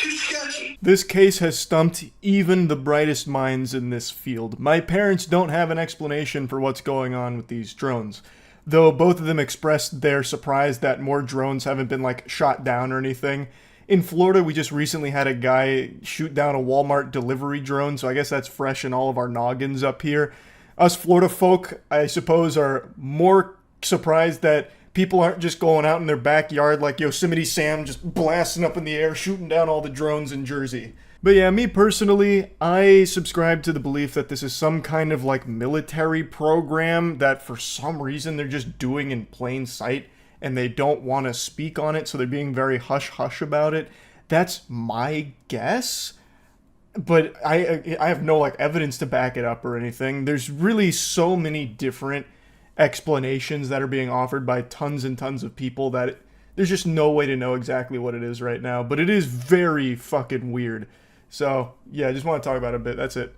too sketchy. This case has stumped even the brightest minds in this field. My parents don't have an explanation for what's going on with these drones, though both of them expressed their surprise that more drones haven't been, like, shot down or anything. In Florida, we just recently had a guy shoot down a Walmart delivery drone, so I guess that's fresh in all of our noggins up here. Us Florida folk, I suppose, are more surprised that people aren't just going out in their backyard like Yosemite Sam, just blasting up in the air, shooting down all the drones in Jersey. But yeah, me personally, I subscribe to the belief that this is some kind of, like, military program that for some reason they're just doing in plain sight, and they don't want to speak on it, so they're being very hush-hush about it. That's my guess, but I have no, like, evidence to back it up or anything. There's really so many different explanations that are being offered by tons and tons of people that there's just no way to know exactly what it is right now, but it is very fucking weird. So, yeah, I just want to talk about it a bit. That's it.